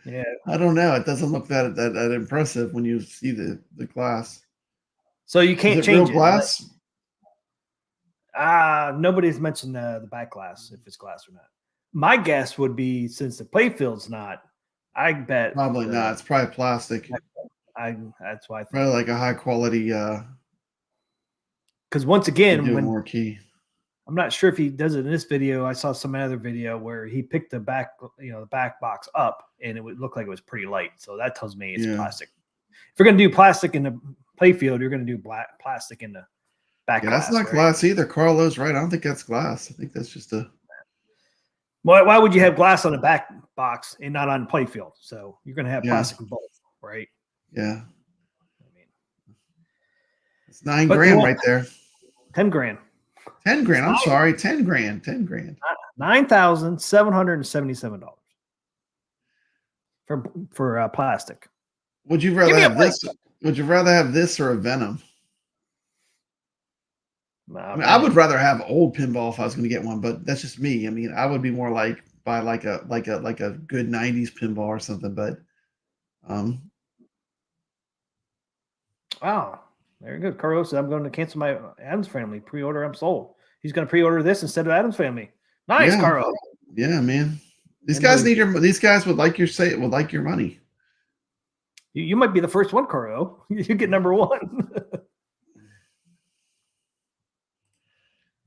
Yeah, I don't know. It doesn't look that impressive when you see the glass. so you can't Is it change real glass? Nobody's mentioned the back glass, if it's glass or not. My guess would be, since the playfield's not, I bet Probably not. It's probably plastic. That's why I think. Probably like a high quality. Because once again, when more key. I'm not sure if he does it in this video, I saw some other video where he picked the back box up, and it would look like it was pretty light. So that tells me it's plastic. If you're going to do plastic in the playfield, you're going to do plastic in the back. Yeah, that's not glass either. Carlo's right. I don't think that's glass. I think that's just a. Why would you have glass on the back box and not on playfield? So you're going to have plastic in both, right? Yeah. I mean, it's $9 grand right there. 10 grand. 10 grand. I'm sorry. 10 grand. 10 grand. $9,777 for plastic. Would you rather have this? Would you rather have this or a Venom? I mean, I would rather have old pinball if I was going to get one, but that's just me. I mean, I would be more like buy like a good 90s pinball or something, but Wow, very good. Carlos said, I'm going to cancel my Adams Family pre-order. I'm sold. He's going to pre-order this instead of Adams Family. Nice, Carlos. Yeah, man. These guys need your. These guys would like your money. You might be the first one, Carlo. You get number one.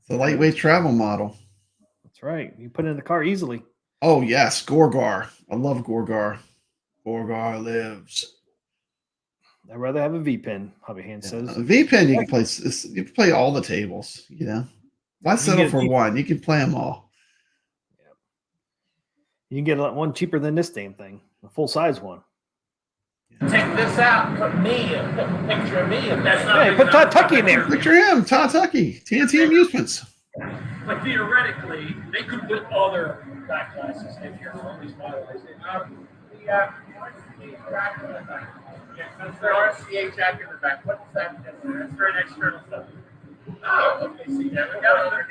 It's a lightweight travel model. That's right. You put it in the car easily. Oh yes, Gorgar. I love Gorgar. Gorgar lives. I'd rather have a V-Pin, Hobby Hand says. A V-Pin, you can play. You can play all the tables. You know, why settle for one? You can play them all. Yeah. You can get one cheaper than this damn thing, a full size one. Take this out. Put a picture of me. That's not. Hey, put Todd Tucky in there. Picture him, Todd Tucky, TNT Amusements. But theoretically, they could put other back glasses in here for all these models. Yeah, there are RCA jack in the back. What's that? That's for an external stuff. Oh, okay. See, yeah, we got a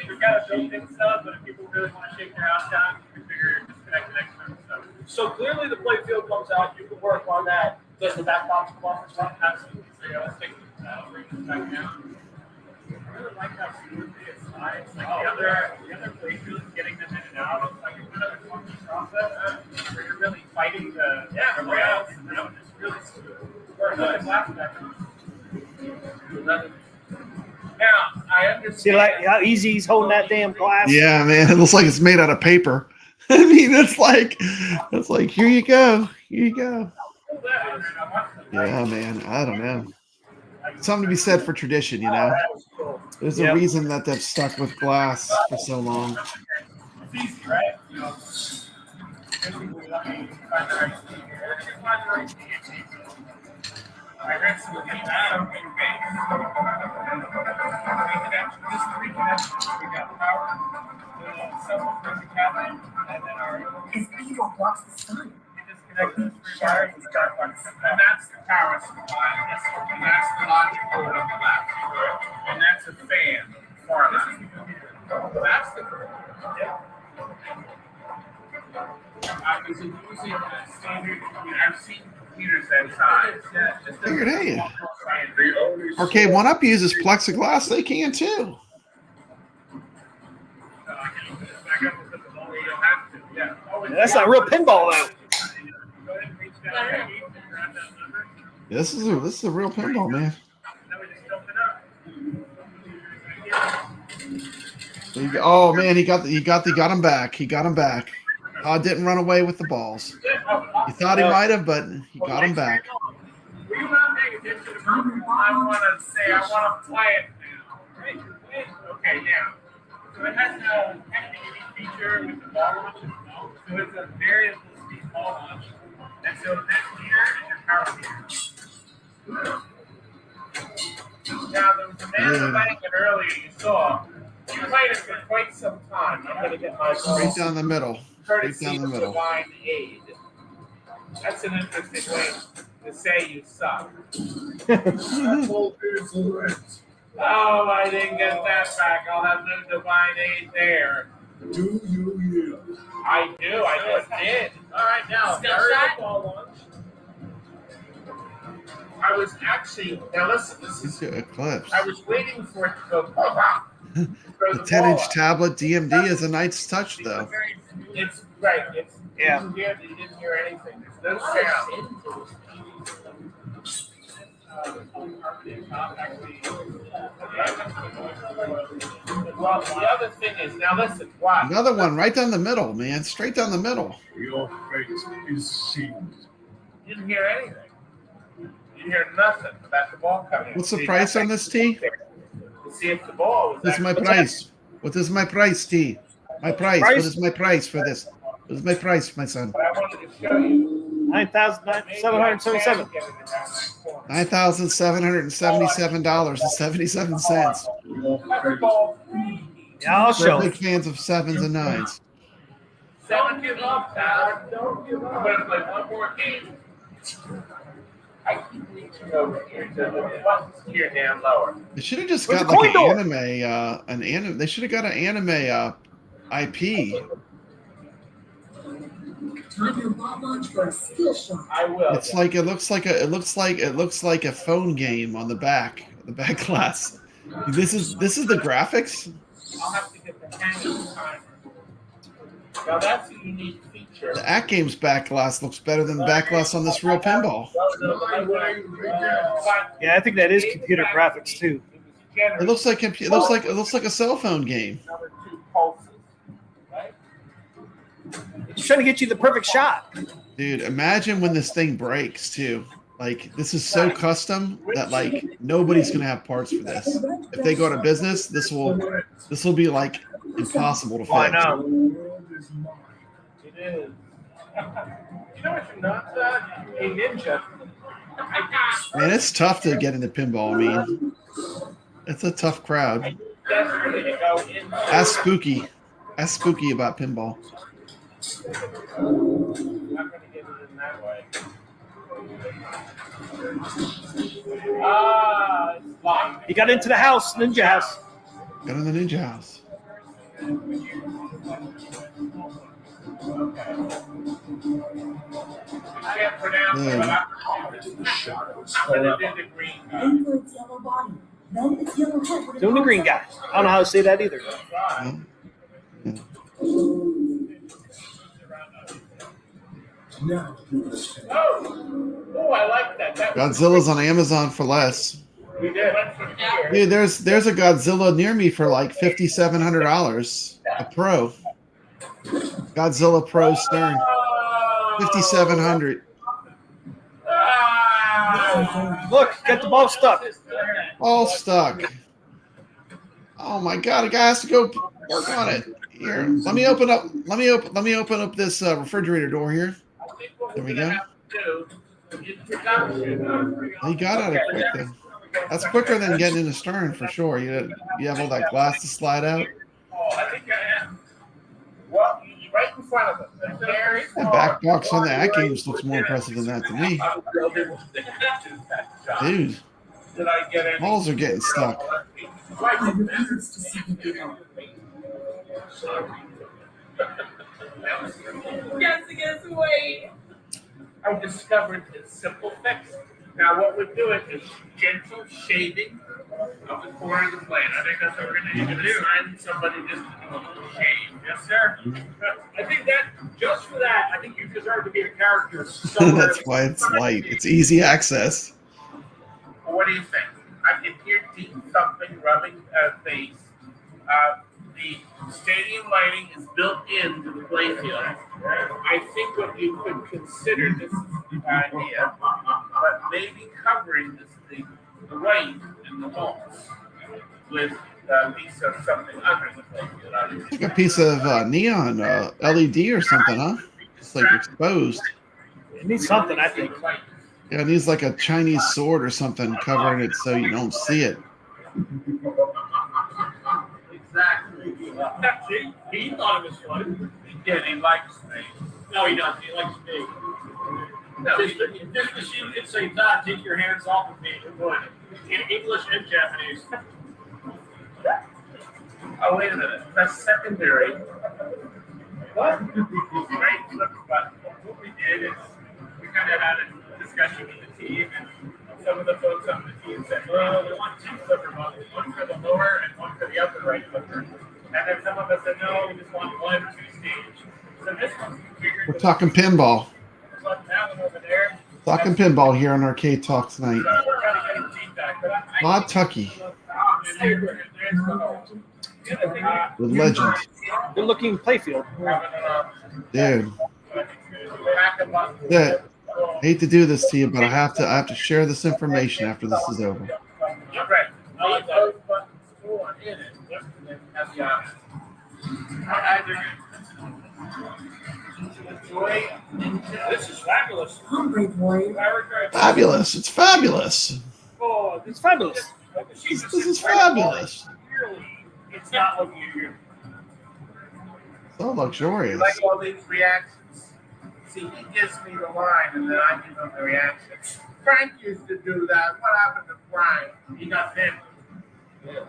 built-in stuff, but if people really want to shake their house down, you can figure disconnect an external stuff. So clearly the playfield comes out. You can work on that. Does the back box come off as well? Absolutely. So yeah, let's take this out. Bring this back down. I really like how smoothly it slides. Like the other playfield, getting them in and out, it's like a kind of a funky process where you're really fighting the rails, and that one is really smooth. Or another glass back. Now, I understand. See like how easy he's holding that damn glass? Yeah, man, it looks like it's made out of paper. I mean, it's like here you go, here you go. Yeah, man, I don't know. Something to be said for tradition, you know. There's a reason that they've stuck with glass for so long. It's easy, right? You know, basically, let me find the right thing here. I read some of the This three connections. We got power, the subwoofer, the cabinet, and then our. His evil blocks the sun. Disconnect those three wires and start ones. And that's the power supply. And that's the logic board on the left. And that's a fan. Far left. That's the. Yeah. I was using a standard. I mean, I've seen computers that size. Yeah, just Figured, hey. the only Arcade 1-Up uses plexiglass. They can too. That's not real pinball though. This is a real pinball, man. Oh man, he got him back. He got him back. Didn't run away with the balls. He thought he might have, but he got him back. Were you not paying attention to I want to say I want to play it now. Right? Okay, now. So it has a activity feature with the ball launches. So it's a variable speed ball launch. And so this meter is your power meter. Now, there was a man playing it earlier you saw. He played it for quite some time. I'm going to get my Straight down the middle. Straight down the middle. Divine aid. That's an interesting way to say you suck. Oh, I didn't get that back. I'll have no divine aid there. Do you? I do. I just did. All right, now, there is a ball launch. I was actually, now listen, this is Eclipse. I was waiting for it to go. The 10-inch tablet DMD is a nice touch, though. It's right. It's Yeah. You didn't hear anything. There's no sound. Well, the other thing is, now listen, watch. Another one right down the middle, man. Straight down the middle. Your fate is sealed. You didn't hear anything. You didn't hear nothing about the ball coming in. What's the See, price on this T? To see if the ball was What's my actually- price? What is my price, T? My price. What is my price for this? What is my price, my son? But I wanted to show you. 9,777. $9,777.77. Yeah, I'll show We're big it. fans of 7s and 9s. Don't give up, Tyler. Don't give up. I'm going to play one more game. I keep reaching over here to the buttons here down lower. They should have just Where's got the like coin an anime. They should have got an anime IP. Time your ball launch for a skill shot. I will. It's like it looks like a phone game on the back glass. This is the graphics. I'll have to get the hang of the timer. Now that's a unique feature. The AtGames back glass looks better than the back glass on this real pinball. Yeah, I think that is computer graphics too. It looks like a cell phone game. Number 2 pulses, right? It's trying to get you the perfect shot. Dude, imagine when this thing breaks too. Like this is so custom that like nobody's gonna have parts for this. If they go out of business, this will be like impossible to fix. I know. It is. You know what you're not, a ninja. Man, it's tough to get into pinball. I mean, it's a tough crowd. Desperately to go in. That's spooky. That's spooky about pinball. I'm not going to get it in that way. It's locked. He got into the house, ninja house. Got in the ninja house. I can't pronounce it, but I'm going to do the green guy. Aim for its yellow body. Then its yellow head. with a Doing the green guy. I don't know how to say that either. Yeah. Now, Oh, I like that. Godzilla's on Amazon for less. We did. Went from here. Dude, there's a Godzilla near me for like $5,700. A Pro. Godzilla Pro Stern. $5,700. Look, got the ball stuck. All stuck. Oh my god, a guy has to go work on it. Here, let me open up this refrigerator door here. There we go. He got out of quick then. That's quicker than getting in the stern for sure. You have all that glass to slide out. I think I am. Well, right in front of them. The back box on the AtGames looks more impressive than that to me. Dude, Did I get any? balls are getting stuck. I refuse to see you give up. Yes, wait. I discovered this simple fix. Now, what we're doing is gentle shaving of the corner of the plane. I think that's what we're going to do. And somebody just do a little shave. Yes, sir? I think that, just for that, I think you deserve to be a character somewhere. That's why it's light. It's easy access. What do you think? I can hear deep thumping, rubbing face. The stadium lighting is built into the playfield. I think what you could consider, this idea, but maybe covering the right and the walls with a piece of something under the playfield. Like a piece of neon LED or something, huh? It's like exposed. It needs something, I think. Yeah, it needs like a Chinese sword or something covering it so you don't see it. Exactly. He thought it was fun. Yeah, he likes me. No, he doesn't. He likes me. No, If this machine could say, "Todd, take your hands off of me," it would. In English and Japanese. oh, wait a minute. That's secondary. What? Right. Look, but what we did is we kind of had a discussion with the team, and some of the folks on the team said, well, we want 2 flipper buttons, one for the lower and one for the upper right flipper. And then some of us said, no, we just want 1 2-stage. So this one's configured. We're talking pinball. That one over there. Talking pinball here on Arcade Talk tonight. So we're kind of getting feedback. But Rod Tucky there's with Legend. Good looking playfield. Dude. Yeah. Hate to do this to you, but I have to share this information after this is over. Right. I like those buttons for in it. And then have the option. This is fabulous. Hungry warrior. Fabulous. It's fabulous. Oh, It's fabulous. This is fabulous. It's not what you So luxurious. Like all these reactions. See, he gives me the line, and then I give him the reactions. Frank used to do that. What happened to Frank? He got thin. Yeah.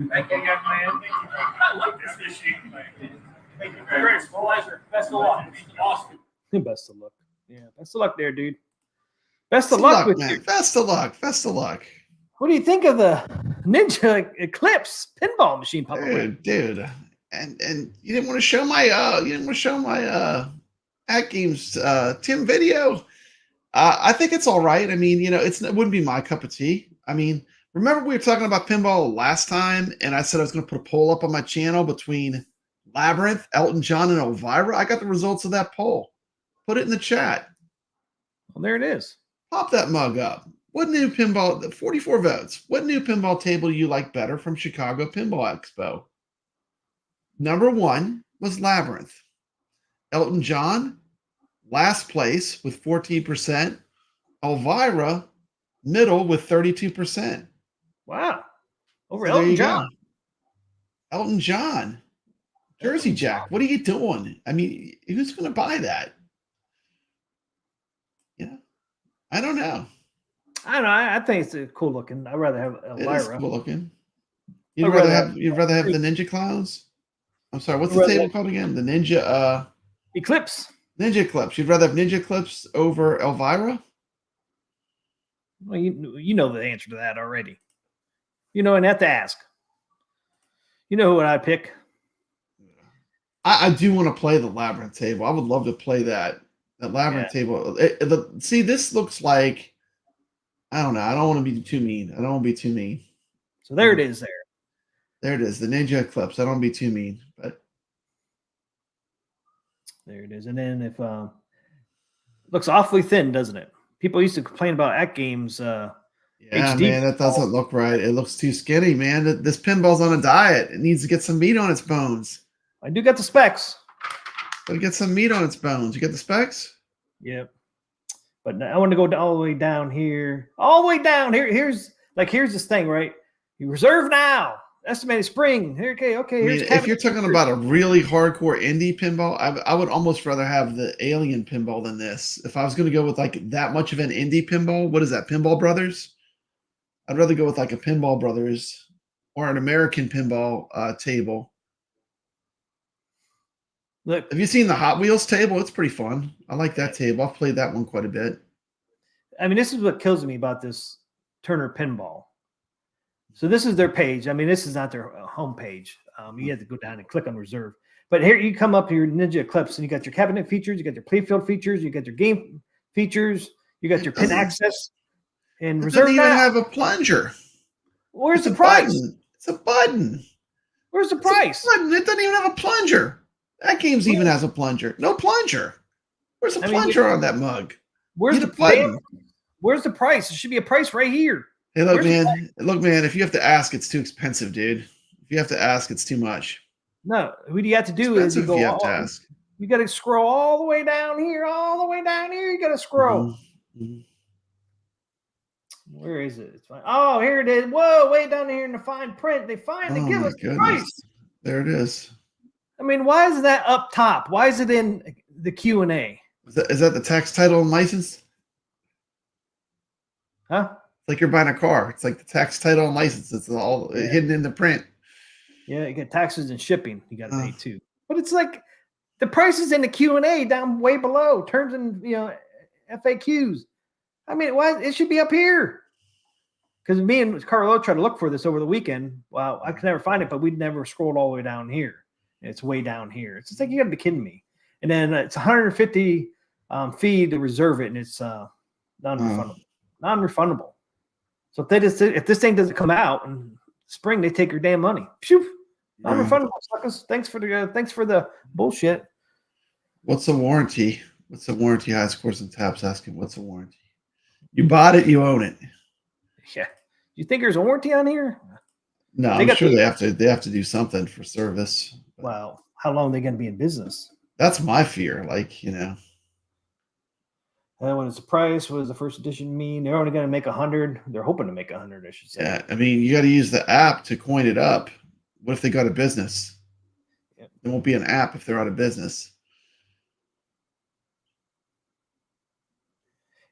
Thank you, young man. I like this machine. Thank you very much. Pleasure. Best of luck. Awesome. Best of luck. Yeah, best of luck there, dude. Best of luck with man. you. Best of luck. Best of luck. What do you think of the Ninja Eclipse pinball machine, PapaBrad? Dude. And you didn't want to show my AtGames Tim video. I think it's all right. I mean, it wouldn't be my cup of tea. I mean, remember we were talking about pinball last time, and I said I was going to put a poll up on my channel between Labyrinth, Elton John, and Elvira. I got the results of that poll. Put it in the chat. Well, there it is. Pop that mug up. What new pinball? 44 votes. What new pinball table do you like better from Chicago Pinball Expo? Number 1 was Labyrinth. Elton John, last place with 14%. Elvira, middle with 32%. Wow. Over So there Elton you John. go. Elton John. Jersey Jack, what are you doing? I mean, who's going to buy that? Yeah. I don't know. I don't know. I think it's cool looking. I'd rather have It is Elvira. cool looking. You'd I'd rather rather have the Ninja Clowns? I'm sorry, what's I'd the rather table have- called again? The Ninja Eclipse. Ninja Eclipse. You'd rather have Ninja Eclipse over Elvira? Well, you know the answer to that already. And have to ask. You know what I pick? I do want to play the Labyrinth table. I would love to play that Labyrinth table. See, this looks like, I don't know. I don't want to be too mean. So there it is there. There it is, the Ninja Eclipse. I don't want to be too mean, but There it is. And then if looks awfully thin, doesn't it? People used to complain about AtGames. yeah, HD man, that doesn't look right. It looks too skinny, man. This pinball's on a diet. It needs to get some meat on its bones. I do got the specs. Gotta get some meat on its bones. You get the specs? Yep. But now I want to go all the way down here. All the way down here. Here's this thing, right? You reserve now. Estimated spring. Here, okay. I mean, if you're talking about a really hardcore indie pinball, I would almost rather have the Alien pinball than this. If I was going to go with like that much of an indie pinball, what is that? Pinball Brothers? I'd rather go with like a Pinball Brothers or an American pinball table. Look, Have you seen the Hot Wheels table? It's pretty fun. I like that table. I've played that one quite a bit. I mean, this is what kills me about this Turner Pinball. So this is their page. I mean, this is not their home page. You have to go down and click on reserve. But here you come up to your Ninja Eclipse, and you got your cabinet features, you got your playfield features, you got your game features, you got your pin access, and It reserve doesn't even that. have a plunger. Where's It's the a price? button. It's a button. Where's the It's a price? button. It doesn't even have a plunger. That game's even has a plunger. No plunger. Where's the I mean, plunger on that mug? Where's Need the a button. Where's the price? There should be a price right here. Hey, look, Where's the man. Look, man. If you have to ask, it's too expensive, dude. If you have to ask, it's too much. No, what you have to do is Expensive you if you go. have to ask. You got to scroll all the way down here, all the way down here. You got to scroll. Mhm. Where is it? It's fine. Oh, here it is. Whoa, way down here in the fine print. They finally give my us the price. There it is. I mean, why is that up top? Why is it in the Q&A? Is that the tax title and license? Huh? It's like you're buying a car. It's like the tax title and license. It's all hidden in the print. Yeah, you get taxes and shipping. You got to pay too. But it's like the price is in the Q&A down way below. Terms and FAQs. I mean, why it should be up here? Because me and Carlo tried to look for this over the weekend. Wow, I could never find it, but we'd never scrolled all the way down here. It's way down here. It's just like, you got to be kidding me. And then it's 150 fee to reserve it, and it's non-refundable. Non-refundable. So if this thing doesn't come out in spring, they take your damn money. Phew. Non-refundable, suckers. Thanks for the bullshit. What's the warranty? What's the warranty? High Scores and Taps asking, what's the warranty? You bought it, you own it. Yeah. You think there's a warranty on here? No, I'm sure they have to do something for service. Well, how long are they going to be in business? That's my fear. Like, What is the price? What does the first edition mean? They're only going to make 100. They're hoping to make 100, I should say. Yeah, I mean, you got to use the app to coin it up. What if they go out of business? Yeah. There won't be an app if they're out of business.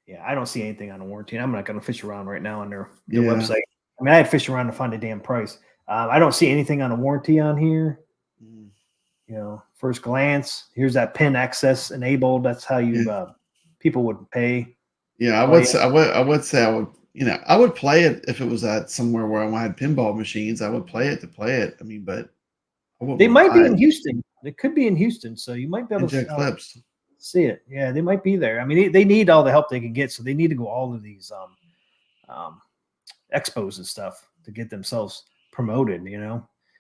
Yeah, I don't see anything on a warranty. I'm not going to fish around right now on their website. I mean, I had to fish around to find a damn price. I don't see anything on a warranty on here. First glance, here's that pin access enabled. That's how you people would pay. Yeah, I would say I would play it if it was at somewhere where I had pinball machines. I would play it to play it. I mean, but they might be in Houston. They could be in Houston, so you might be able to Eclipse. See it. Yeah, they might be there. I mean, they need all the help they can get, so they need to go all of these expos and stuff to get themselves promoted.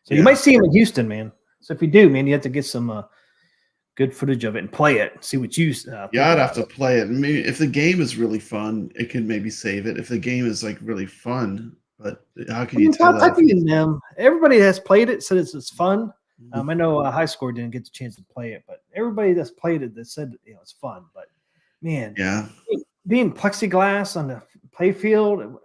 So you might see them in Houston, man. So if you do, man, you have to get some good footage of it and play it. See what you. I'd have to play it. Maybe if the game is really fun, it could maybe save it. If the game is like really fun, but how can you tell that? Everybody that's played it said it's fun. I know High Score didn't get the chance to play it, but everybody that's played it that said it's fun. But man, being plexiglass on the play field,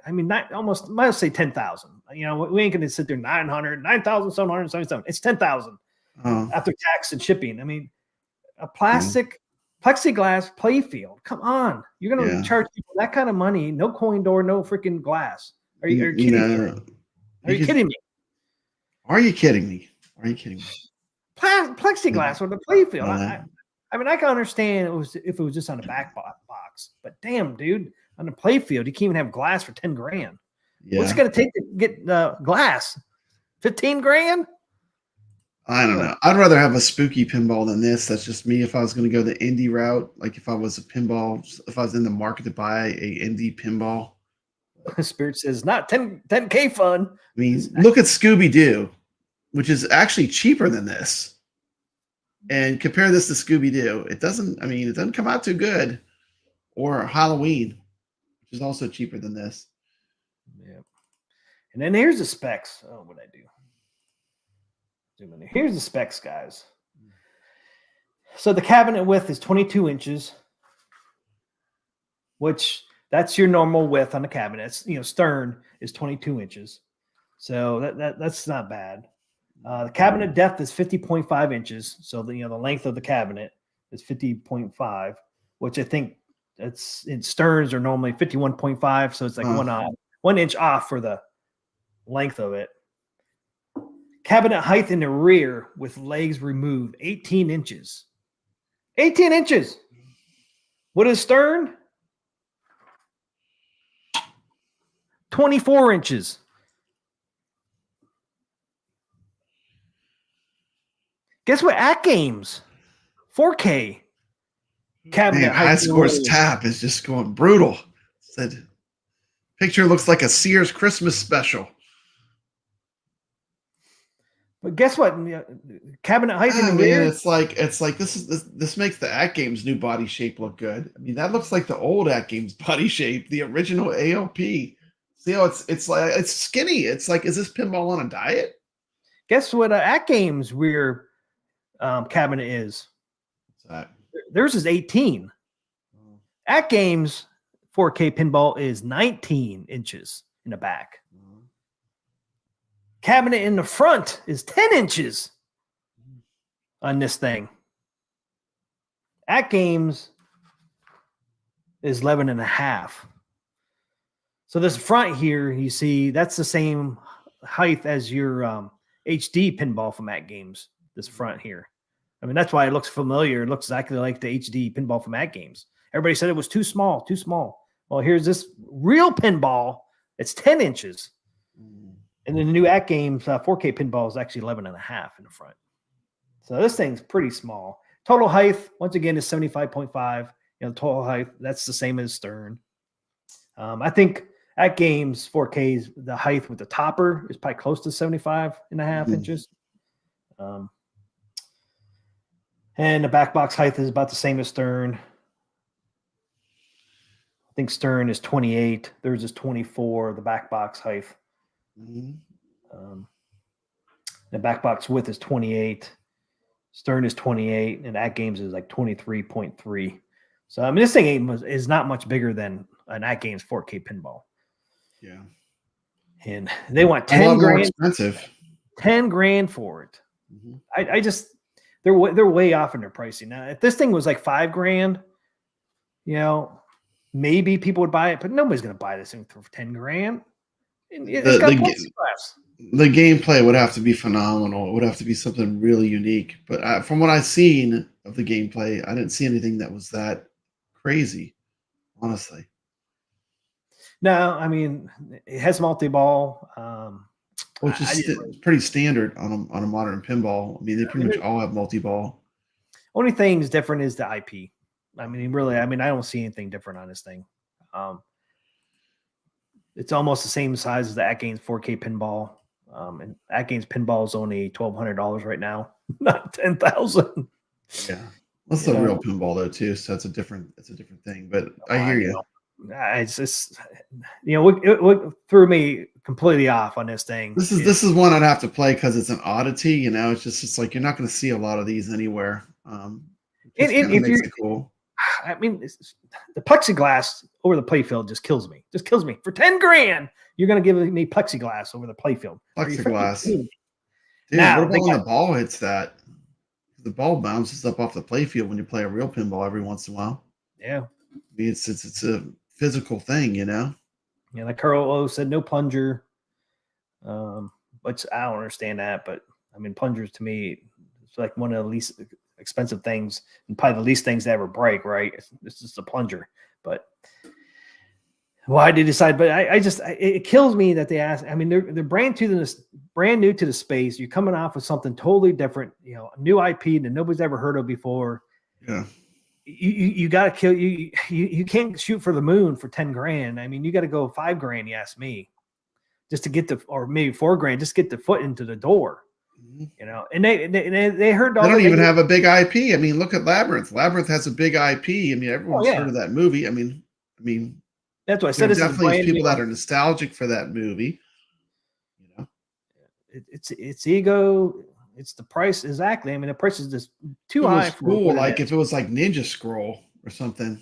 I mean, might say 10,000. We ain't going to sit there 9,777. It's 10,000 after tax and shipping. I mean, a plastic plexiglass play field. Come on, you're going to charge people that kind of money? No coin door, no freaking glass. Are you kidding me? Are you kidding me? Are you kidding me? Are you kidding me? Plexiglass on the play field. I mean, I can understand if it was just on a back box, but damn, dude, on the play field, you can't even have glass for 10 grand. Yeah. What's it going to take to get glass? 15 grand? I don't know. I'd rather have a spooky pinball than this. That's just me. If I was going to go the indie route, like if I was in the market to buy a indie pinball. Spirit says not 10K fun. I mean, look at Scooby-Doo, which is actually cheaper than this. And compare this to Scooby-Doo. It doesn't come out too good. Or Halloween, which is also cheaper than this. Yeah. And then here's the specs. Oh, what I do. Here's the specs, guys. So the cabinet width is 22 inches, which that's your normal width on the cabinet. Stern is 22 inches. So that's not bad. The cabinet depth is 50.5 inches. So the length of the cabinet is 50.5, which I think in sterns are normally 51.5. So it's like 1 inch off for the length of it. Cabinet height in the rear with legs removed, 18 inches. 18 inches. What is stern? 24 inches. Guess what? AtGames, 4K cabinet Man, High height. Scores Tap is just going brutal. Said picture looks like a Sears Christmas special. But guess what? Cabinet height in the rear. It's like this makes the AtGames new body shape look good. I mean, that looks like the old AtGames body shape, the original ALP. See how it's like it's skinny. It's like, is this pinball on a diet? Guess what? AtGames rear cabinet is. What's that? Theirs is 18. AtGames 4K pinball is 19 inches in the back. Cabinet in the front is 10 inches on this thing. AtGames is 11 and a half. So this front here, you see, that's the same height as your HD pinball from AtGames, this front here. I mean, that's why it looks familiar. It looks exactly like the HD pinball from AtGames. Everybody said it was too small, too small. Well, here's this real pinball. It's 10 inches. And then the new AtGames 4K pinball is actually 11 and a half in the front. So this thing's pretty small. Total height, once again, is 75.5. Total height, that's the same as Stern. I think AtGames 4K's, the height with the topper is probably close to 75 and a half inches. And the back box height is about the same as Stern. I think Stern is 28. Theirs is 24, the back box height. The back box width is 28. Stern is 28, and AtGames is like 23.3. So I mean, this thing is not much bigger than an AtGames 4K pinball. Yeah, and they want 10 grand. Expensive. 10 grand for it. I just they're way off in their pricing now. If this thing was like 5 grand, maybe people would buy it, but nobody's going to buy this thing for 10 grand. It's got plexiglass. The gameplay would have to be phenomenal. It would have to be something really unique. But from what I've seen of the gameplay, I didn't see anything that was that crazy, honestly. No, I mean, it has multi-ball. Which is pretty standard on a modern pinball. I mean, they pretty much all have multi-ball. Only thing's different is the IP. I mean, really, I don't see anything different on this thing. It's almost the same size as the AtGames 4K pinball. And AtGames pinball is only $1,200 right now, not $10,000. Yeah, that's the real pinball though too. So it's a different thing. But I hear you. It's just it threw me completely off on this thing. This is one I'd have to play because it's an oddity. It's like you're not going to see a lot of these anywhere. It makes it cool. I mean, the plexiglass over the playfield just kills me. Just kills me. For 10 grand, you're going to give me plexiglass over the playfield. Plexiglass. Dude, now, what about when the ball hits that? The ball bounces up off the playfield when you play a real pinball every once in a while. Yeah. I mean, it's a physical thing, Yeah, like Carl O said, no plunger. Which I don't understand that, but I mean, plungers to me, it's like one of the least expensive things and probably the least things to ever break, right? It's just a plunger. But why did they decide? But it kills me that they ask. I mean, they're brand new to the space. You're coming off with something totally different, a new IP that nobody's ever heard of before. Yeah. You got to kill you can't shoot for the moon for 10 grand. I mean, you got to go 5 grand, you ask me, just to get or maybe 4 grand, just get the foot into the door. And they heard all. They don't even have a big IP. I mean, look at Labyrinth. Labyrinth has a big IP. I mean, everyone's heard of that movie. I mean, that's what I said. There's definitely people that are nostalgic for that movie. It's ego. It's the price exactly. I mean, the price is just too high. Cool. Like if it was like Ninja Scroll or something,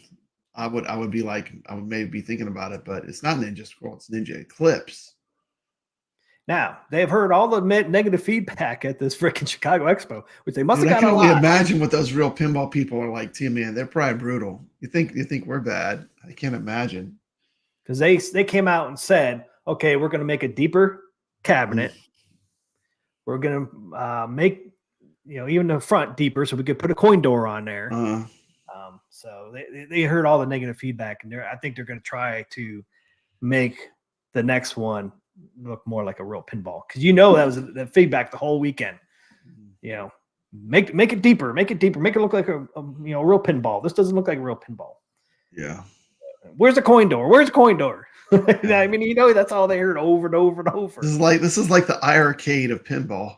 I would maybe be thinking about it. But it's not Ninja Scroll. It's Ninja Eclipse. Now, they've heard all the negative feedback at this freaking Chicago Expo, which they must have got I can a only lot. imagine what those real pinball people are like too, man. They're probably brutal. You think we're bad? I can't imagine. Because they came out and said, okay, we're going to make a deeper cabinet. We're going to make, even the front deeper so we could put a coin door on there. So they heard all the negative feedback, and I think they're going to try to make the next one look more like a real pinball, because that was the feedback the whole weekend. Make it deeper, make it look like a real pinball. This doesn't look like a real pinball. Yeah. Where's the coin door? Where's the coin door? I mean, that's all they heard over and over and over. This is like the iiRcade of pinball.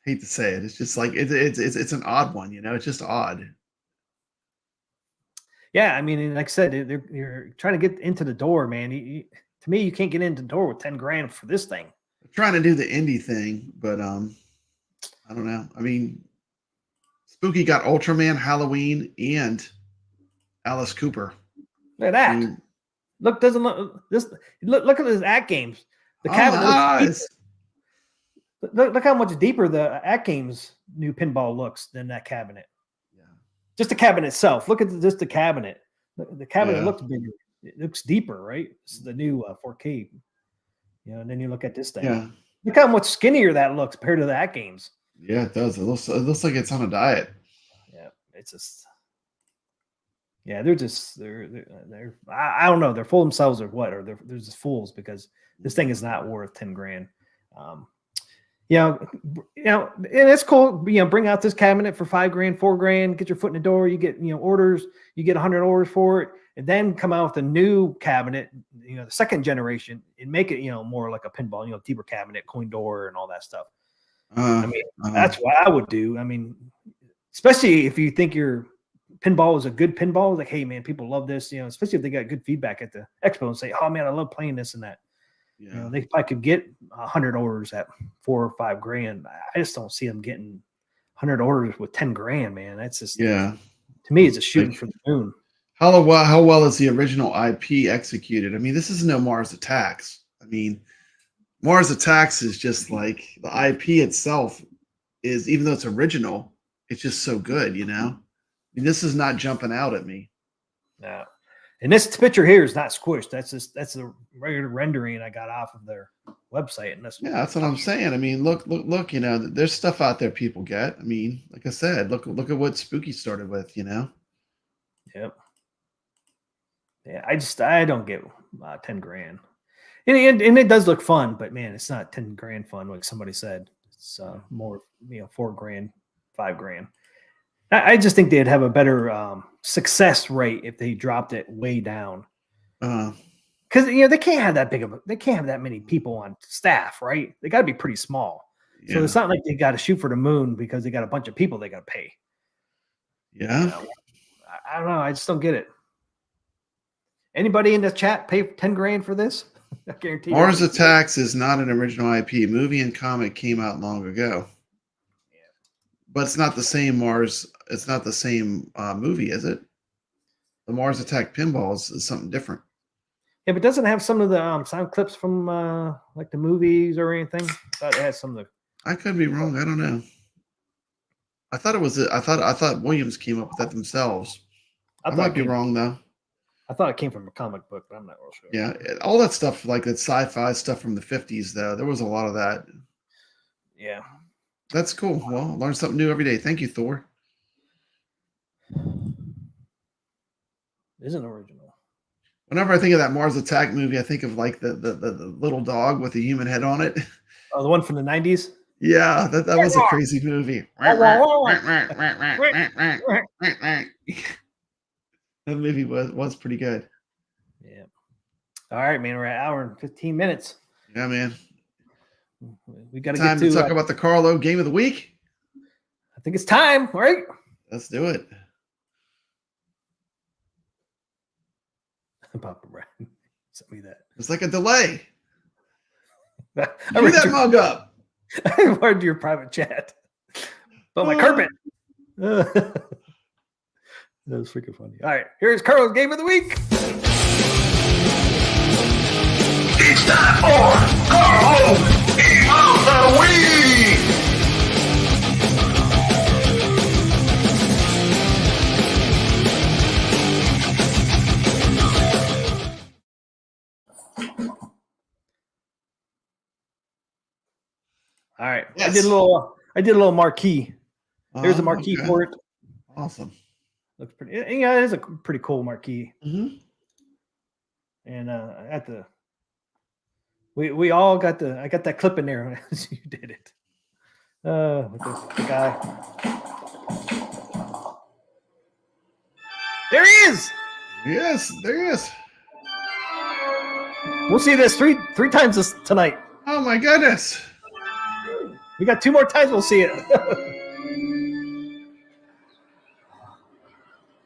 Hate to say it. It's just like it's an odd one, It's just odd. Yeah, I mean, like I said, you're trying to get into the door, man. To me, you can't get into the door with 10 grand for this thing. I'm trying to do the indie thing, but I don't know. I mean, Spooky got Ultraman, Halloween, and Alice Cooper. Look at that. I mean, look at this AtGames. The cabinet. Look how much deeper the AtGames new pinball looks than that cabinet. Yeah. Just the cabinet itself. Look at just the cabinet. The cabinet looks bigger. It looks deeper, right? This is the new 4K. And then you look at this thing. Yeah. Look how much skinnier that looks compared to the AtGames. Yeah, it does. It looks like it's on a diet. Yeah, it's just. Yeah, they're I don't know. They're full themselves or what, or they're just fools, because this thing is not worth 10 grand. And it's cool. Bring out this cabinet for 5 grand, 4 grand, get your foot in the door. You get, orders, you get 100 orders for it, and then come out with a new cabinet, the second generation, and make it, more like a pinball, deeper cabinet, coin door, and all that stuff. I mean, that's what I would do. I mean, especially if you think your pinball is a good pinball, like, hey man, people love this, especially if they got good feedback at the expo and say, oh man, I love playing this and that. Yeah. They probably could get 100 orders at 4 or 5 grand. I just don't see them getting 100 orders with 10 grand, man. That's just, to me, it's a shooting for the moon. How well is the original IP executed? I mean, this is no Mars Attacks. I mean, Mars Attacks is just like the IP itself is, even though it's original, it's just so good, I mean, this is not jumping out at me. No. And this picture here is not squished. That's the regular rendering I got off of their website. And that's what I'm saying. I mean, look, there's stuff out there people get. I mean, like I said, look at what Spooky started with, Yep. Yeah, I don't get 10 grand. And it does look fun, but man, it's not 10 grand fun, like somebody said. It's more, 4 grand, 5 grand. I just think they'd have a better success rate if they dropped it way down. Because they can't have that many people on staff, right? They got to be pretty small. Yeah. So it's not like they got to shoot for the moon because they got a bunch of people they got to pay. Yeah, I don't know. I just don't get it. Anybody in the chat pay 10 grand for this? I guarantee. Mars Attacks is not an original IP. Movie and comic came out long ago. But it's not the same Mars. It's not the same movie, is it? The Mars Attack Pinball is something different. Yeah, but doesn't it have some of the sound clips from like the movies or anything? I thought it had some of the. I could be wrong. I don't know. I thought it was. I thought Williams came up with that themselves. I might be wrong though. I thought it came from a comic book, but I'm not real sure. Yeah, all that stuff, like that sci-fi stuff from the 50s, though, there was a lot of that. Yeah. That's cool. Well, learn something new every day. Thank you, Thor. Isn't original. Whenever I think of that Mars Attack movie, I think of like the little dog with a human head on it. Oh, the one from the 90s? Yeah, that was a crazy movie. That movie was pretty good. Yeah. All right, man. We're at an hour and 15 minutes. Yeah, man. We got time to talk about the Carlo game of the week. I think it's time, right? Let's do it. PapaBrad sent me that. It's like a delay. I read that mug up. I read your private chat. But my carpet. That was freaking funny. All right, here's Carlo's game of the week. It's time for Carlo's game of the week. All right, yes. I did a little marquee. There's a marquee for it. Awesome. Looks pretty. Yeah, it is a pretty cool marquee. Mm-hmm. And I have to We all got I got that clip in there as you did it. With the guy. There he is. Yes, there he is. We'll see this three times this tonight. Oh my goodness. We got 2 more times. We'll see it.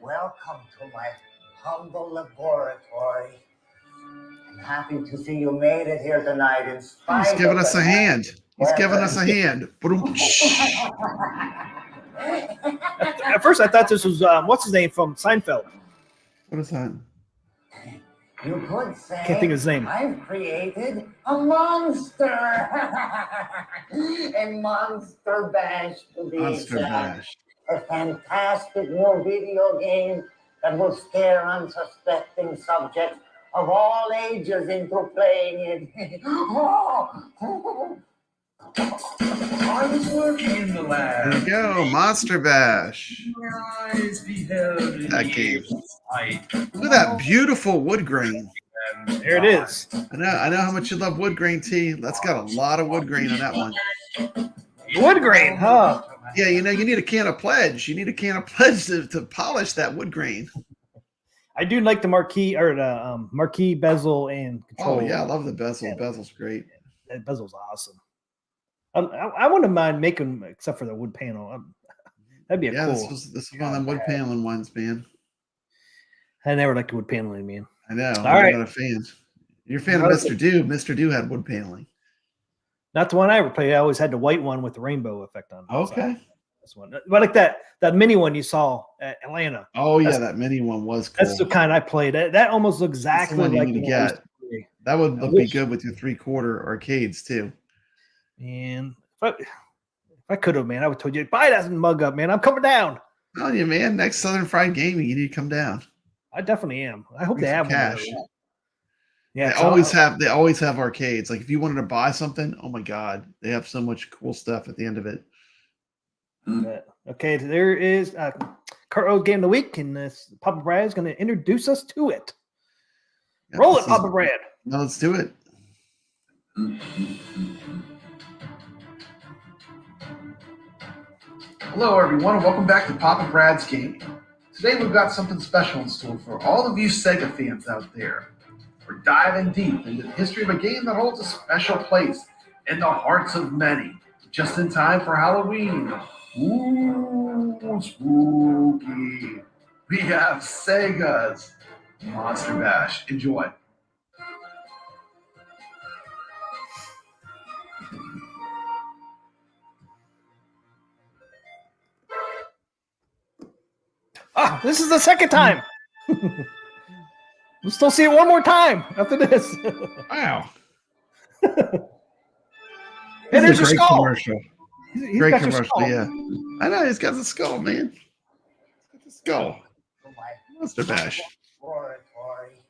Welcome to my humble laboratory. I'm happy to see you made it here tonight in spite He's giving of us the a hand. He's giving us a hand. At first, I thought this was what's his name from Seinfeld. What is that? You could say Can't think of his name. I've created a monster. A monster bash to be Monster exact. Bash. A fantastic new video game that will scare unsuspecting subjects of all ages into playing it. I was working in the lab. There you go, Monster Bash. My eyes beheld That game. sight. Look at that beautiful wood grain. There it is. I know how much you love wood grain, T. That's got a lot of wood grain on that one. Wood grain, huh? Yeah, you need a can of pledge. You need a can of pledge to polish that wood grain. I do like the marquee or the marquee bezel and control. Oh yeah, I love the bezel. Bezel's great. That bezel's awesome. I wouldn't mind making them except for the wood panel. That'd be a cool. This was one of them wood paneling ones, man. I never liked wood paneling, man. I know. All I'm right. not a fan. You're a fan of Mr. Dew. Mr. Dew had wood paneling. Not the one I ever played. I always had the white one with the rainbow effect on it. Okay. This one, but like that mini one you saw at Atlanta. Oh yeah, that mini one was cool. That's the kind I played. That almost looks exactly one you like need to the one I used get. to play. That would be good with your 3/4 arcades too. And if I could have, man, I would have told you buy that mug up, man. I'm coming down. Oh yeah, man. Next Southern Fried Gaming, you need to come down. I definitely am. I hope Bring they some have cash. one. Yeah, They always have arcades. Like if you wanted to buy something, oh my god, they have so much cool stuff at the end of it. Okay, there is Cartwheel Game of the Week, and PapaBrad is going to introduce us to it. Yeah, Roll it, PapaBrad. No, let's do it. Hello, everyone, and welcome back to PapaBrad's Gaming. Today we've got something special in store for all of you Sega fans out there. We're diving deep into the history of a game that holds a special place in the hearts of many, just in time for Halloween. Ooh, spooky. We have Sega's Monster Bash. Enjoy. Ah, this is the second time. We'll still see it one more time after this. Wow. Hey, there's your great skull. commercial. He's Great got your commercial, skull. yeah. I know he's got the skull, man. He's got the skull. Monster Bash. Laboratory.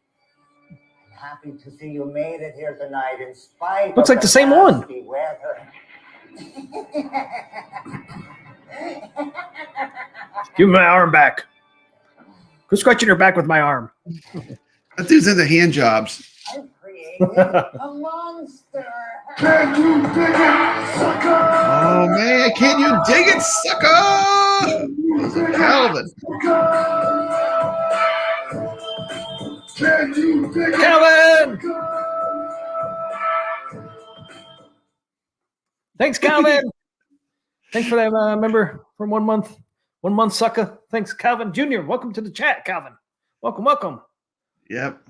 I'm happy to see you made it here tonight in spite Looks of like the same one. nasty weather. Give me my arm back. Quit scratching her back with my arm. That dude's into hand jobs. I've created a monster. Oh man, can you dig it, sucker? Calvin. Calvin! Thanks, Calvin. Thanks for that member from 1 month. 1 month, sucker. Thanks, Calvin Jr. Welcome to the chat, Calvin. Welcome. Yep.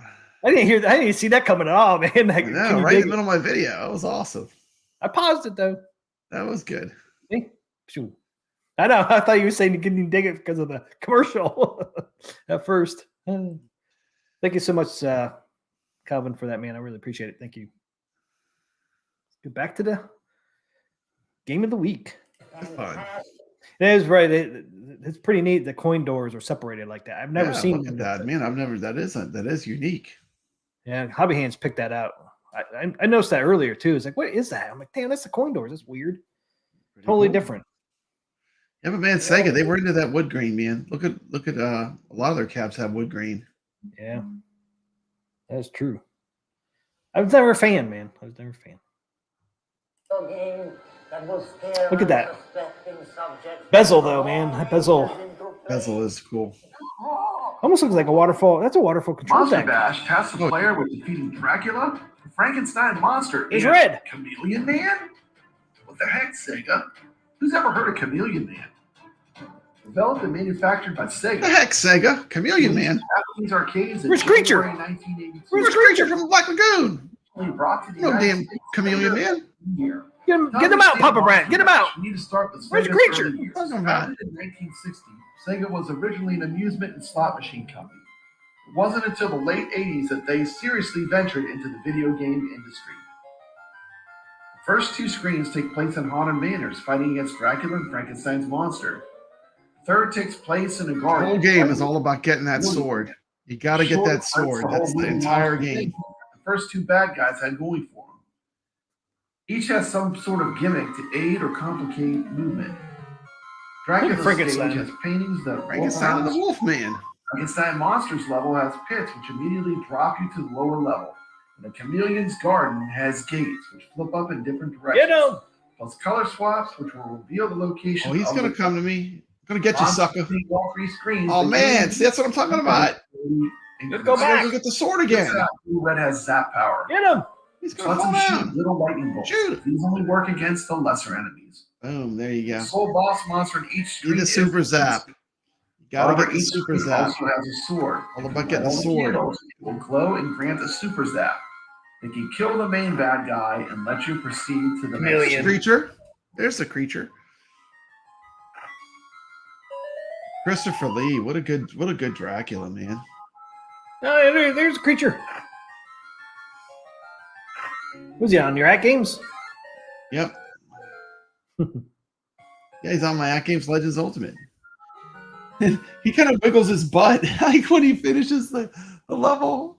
I didn't hear that. I didn't see that coming at all, man. Like, I know, right in the middle of my video. That was awesome. I paused it though. That was good. See? Phew. I know. I thought you were saying you couldn't dig it because of the commercial at first. Thank you so much, Calvin, for that, man. I really appreciate it. Thank you. Let's get back to the game of the week. That's fun. It is right. It's pretty neat. The coin doors are separated like that. I've never seen look at that, man. That is unique. Yeah, Hobby Hands picked that out. I noticed that earlier too. It's like, what is that? I'm like, damn, that's the coin doors. That's weird. Totally different. Yeah, but man, Sega, they were into that wood grain, man. Look at a lot of their cabs have wood grain. Yeah, that's true. I was never a fan, man. I was never a fan. Game that will scare Look at that. unsuspecting subjects Bezel, though, man. That bezel into Bezel place. is cool. almost looks like a waterfall. That's a waterfall control Monster deck. Bash tasks the player with defeating Dracula, Frankenstein monster, It's and red. Chameleon Man? What the heck, Sega? Who's ever heard of Chameleon Man? Developed and manufactured by Sega. The heck, Sega? Chameleon Man. Japanese arcades in Where's Creature? January 1982. Where's Creature from the Black Lagoon? Brought to the No United damn States Chameleon Man. year. Get him out, PapaBrad. Get him out. You need to start with Where's Sega's Creature? early years. Talking about. Founded in 1960, Sega was originally an amusement and slot machine company. It wasn't until the late 80s that they seriously ventured into the video game industry. The first two screens take place in haunted manors, fighting against Dracula and Frankenstein's monster. The third takes place in a The garden. whole game is all about getting that sword. You got to get that sword. That's the entire game. The first two bad guys had going for them. Each has some sort of gimmick to aid or complicate movement. Dracula's Frankenstein. stage has paintings that Frankenstein and the Wolfman. Frankenstein Monsters level has pits which immediately drop you to the lower level. And the Chameleon's garden has gates which flip up in different directions. Get him. Plus color swaps which will reveal the location. Oh, he's of going to the come to me. Going to get you, sucker. all three screens. Oh, The man. game- See, that's what I'm talking about. Let's go I gotta back. go get the sword again. Blue Red has zap power. Get him. He's So going to lets fall him shoot down. little lightning bolts. Shoot. These only work against the lesser enemies. Boom. There you The go. sole boss monster in each screen Need a is super zap. You got to However, get the each super screen zap. also has a sword. All about getting a All the sword. candles will glow and grant a super zap. They can kill the main bad guy and let you proceed to the Chameleon. next. Creature. There's the creature. Christopher Lee. What a good Dracula, man. Oh, there's a creature. Was he on your AtGames? Yep. Yeah, he's on my AtGames Legends Ultimate. And he kind of wiggles his butt like when he finishes the level.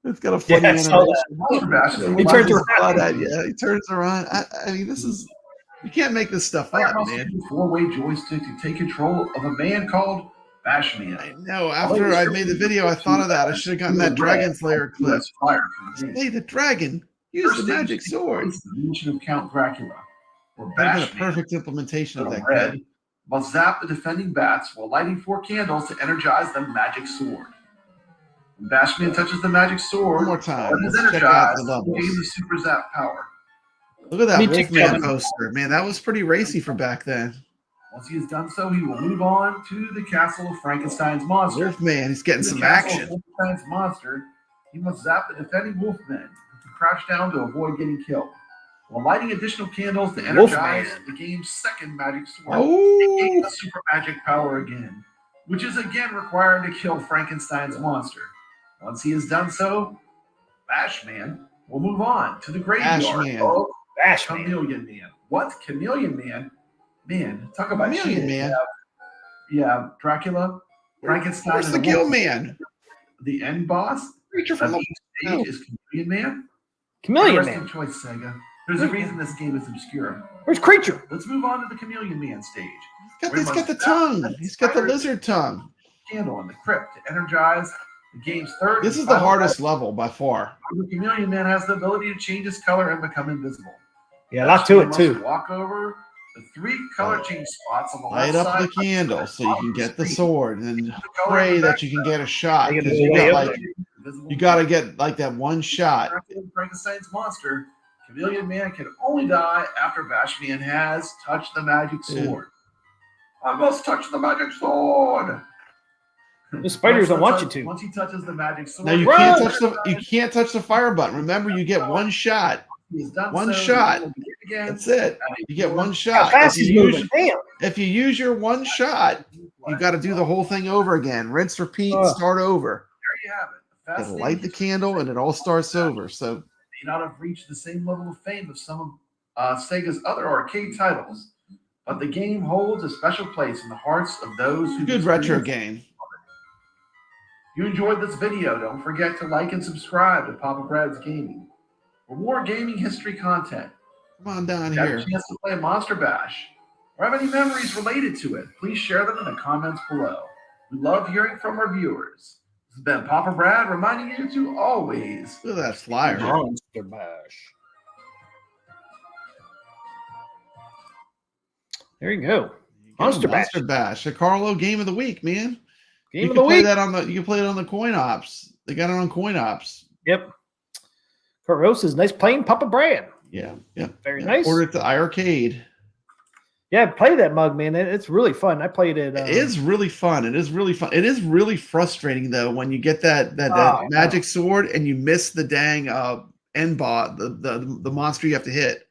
It's got a funny Yeah, I saw animation. Monster Bash is He turns around. Yeah, he turns around. I mean, this is you can't make this stuff up, man. a four-way joystick to take control of a man called Bashman. I know. After I made the video, I thought of that. I should have gotten that Dragon Slayer clip. That's fire from the game. Hey, the dragon. Use the magic sword. It's the dimension of Count Dracula. Or That a Bashman. perfect implementation of that clip. Red must zap the defending bats while lighting 4 candles to energize the magic sword. When Bashman touches the magic sword, One more time. when it is Let's check out the energized, levels. gain the super zap power. Look at that Me too, Wolfman Kevin. poster. Man, that was pretty racy for back then. Once he has done so, he will move on to the castle of Frankenstein's monster. Wolfman, he's getting In the some castle action. of Frankenstein's monster, he must zap the defending Wolfmen who crouch down to avoid getting killed, while lighting additional candles to energize Wolfman. the game's second magic sword. Oh, Gain the super magic power again, which is again required to kill Frankenstein's monster. Once he has done so, Bashman will move on to the graveyard Bashman. of Bashman. Chameleon Man. What? Chameleon Man? Man, talk about Chameleon cheating. Man. Yeah, Dracula, Frankenstein, where's and the the Gill Wolfman. Man? The end boss Creature of from the each stage is Chameleon Man. Chameleon Interesting Man. choice, Sega. There's a reason this game is obscure. Where's Creature? Let's move on to the Chameleon Man stage. He's got the tongue. He's got the lizard tongue. Candle in the crypt to energize the game's third. This and is the final hardest level by far. level. The Chameleon Man has the ability to change his color and become invisible. Yeah, a lot to it Must too. Walk over the 3 color change spots on the Light left up side. the candle so you can get the screen. sword and The color pray of the that you can get a shot. Make it Because a you way got up like there. Invisible you got to get like that one shot. Dracula and Frankenstein's monster. Chameleon Man can only die after Bashman has touched the magic Yeah. sword. I must touch the magic sword. The spiders don't want you to. Once he touches the magic sword, Now you Run! can't touch the fire button. Remember, you get one shot. he has done one so, shot. he will begin again. That's it. You get one How shot. fast If he's you moving. use, Damn. if you use your one shot, you got to do the whole thing over again. Rinse, repeat, start over. There you have it. The You fascinating light the candle, and it all starts over. So may not have reached the same level of fame of some of Sega's other arcade titles, but the game holds a special place in the hearts of those who good retro game. If you enjoyed this video, don't forget to like and subscribe to PapaBrad's Gaming. For more gaming history content, Come on down if you have here. a chance to play Monster Bash, or have any memories related to it, please share them in the comments below. We love hearing from our viewers. This has been Papa Brad reminding you to always Look at that flyer. Monster Bash. There you go. Monster Bash. Monster Bash. A Carlo game of the week, man. Game you of can the play week. that on the. You can play it on the coin ops. They got it on coin ops. Yep. Kurt Rose is nice playing PapaBrad. Yeah. Yeah. Very nice. Order it to iiRcade. Yeah, play that mug, man. It's really fun. I played it. It is really fun. It is really fun. It is really frustrating though when you get that magic sword and you miss the dang end bot, the monster you have to hit.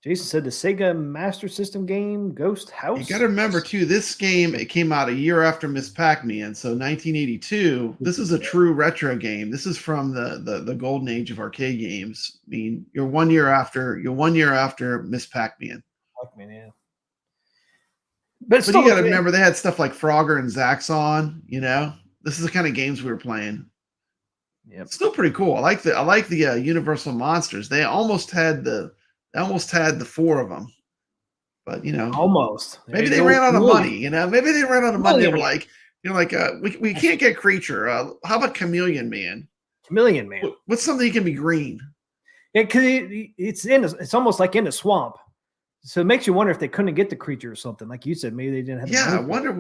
Jason said the Sega Master System game Ghost House. You got to remember too, this game, it came out a year after Miss Pac-Man, so 1982. This is a true retro game. This is from the golden age of arcade games. I mean, you're 1 year after Miss Pac-Man. Pac-Man, yeah. But you got to remember they had stuff like Frogger and Zaxxon. You know, this is the kind of games we were playing. Yeah, still pretty cool. I like the Universal Monsters. They almost had the four of them, but you know, almost. Maybe they ran out of money. You know, maybe they ran out of money. They were like, we can't get Creature. How about Chameleon Man? Chameleon Man. What's something that can be green? Yeah, because it's almost like in a swamp. So it makes you wonder if they couldn't get the Creature or something. Like you said, maybe they didn't have. Yeah, I wonder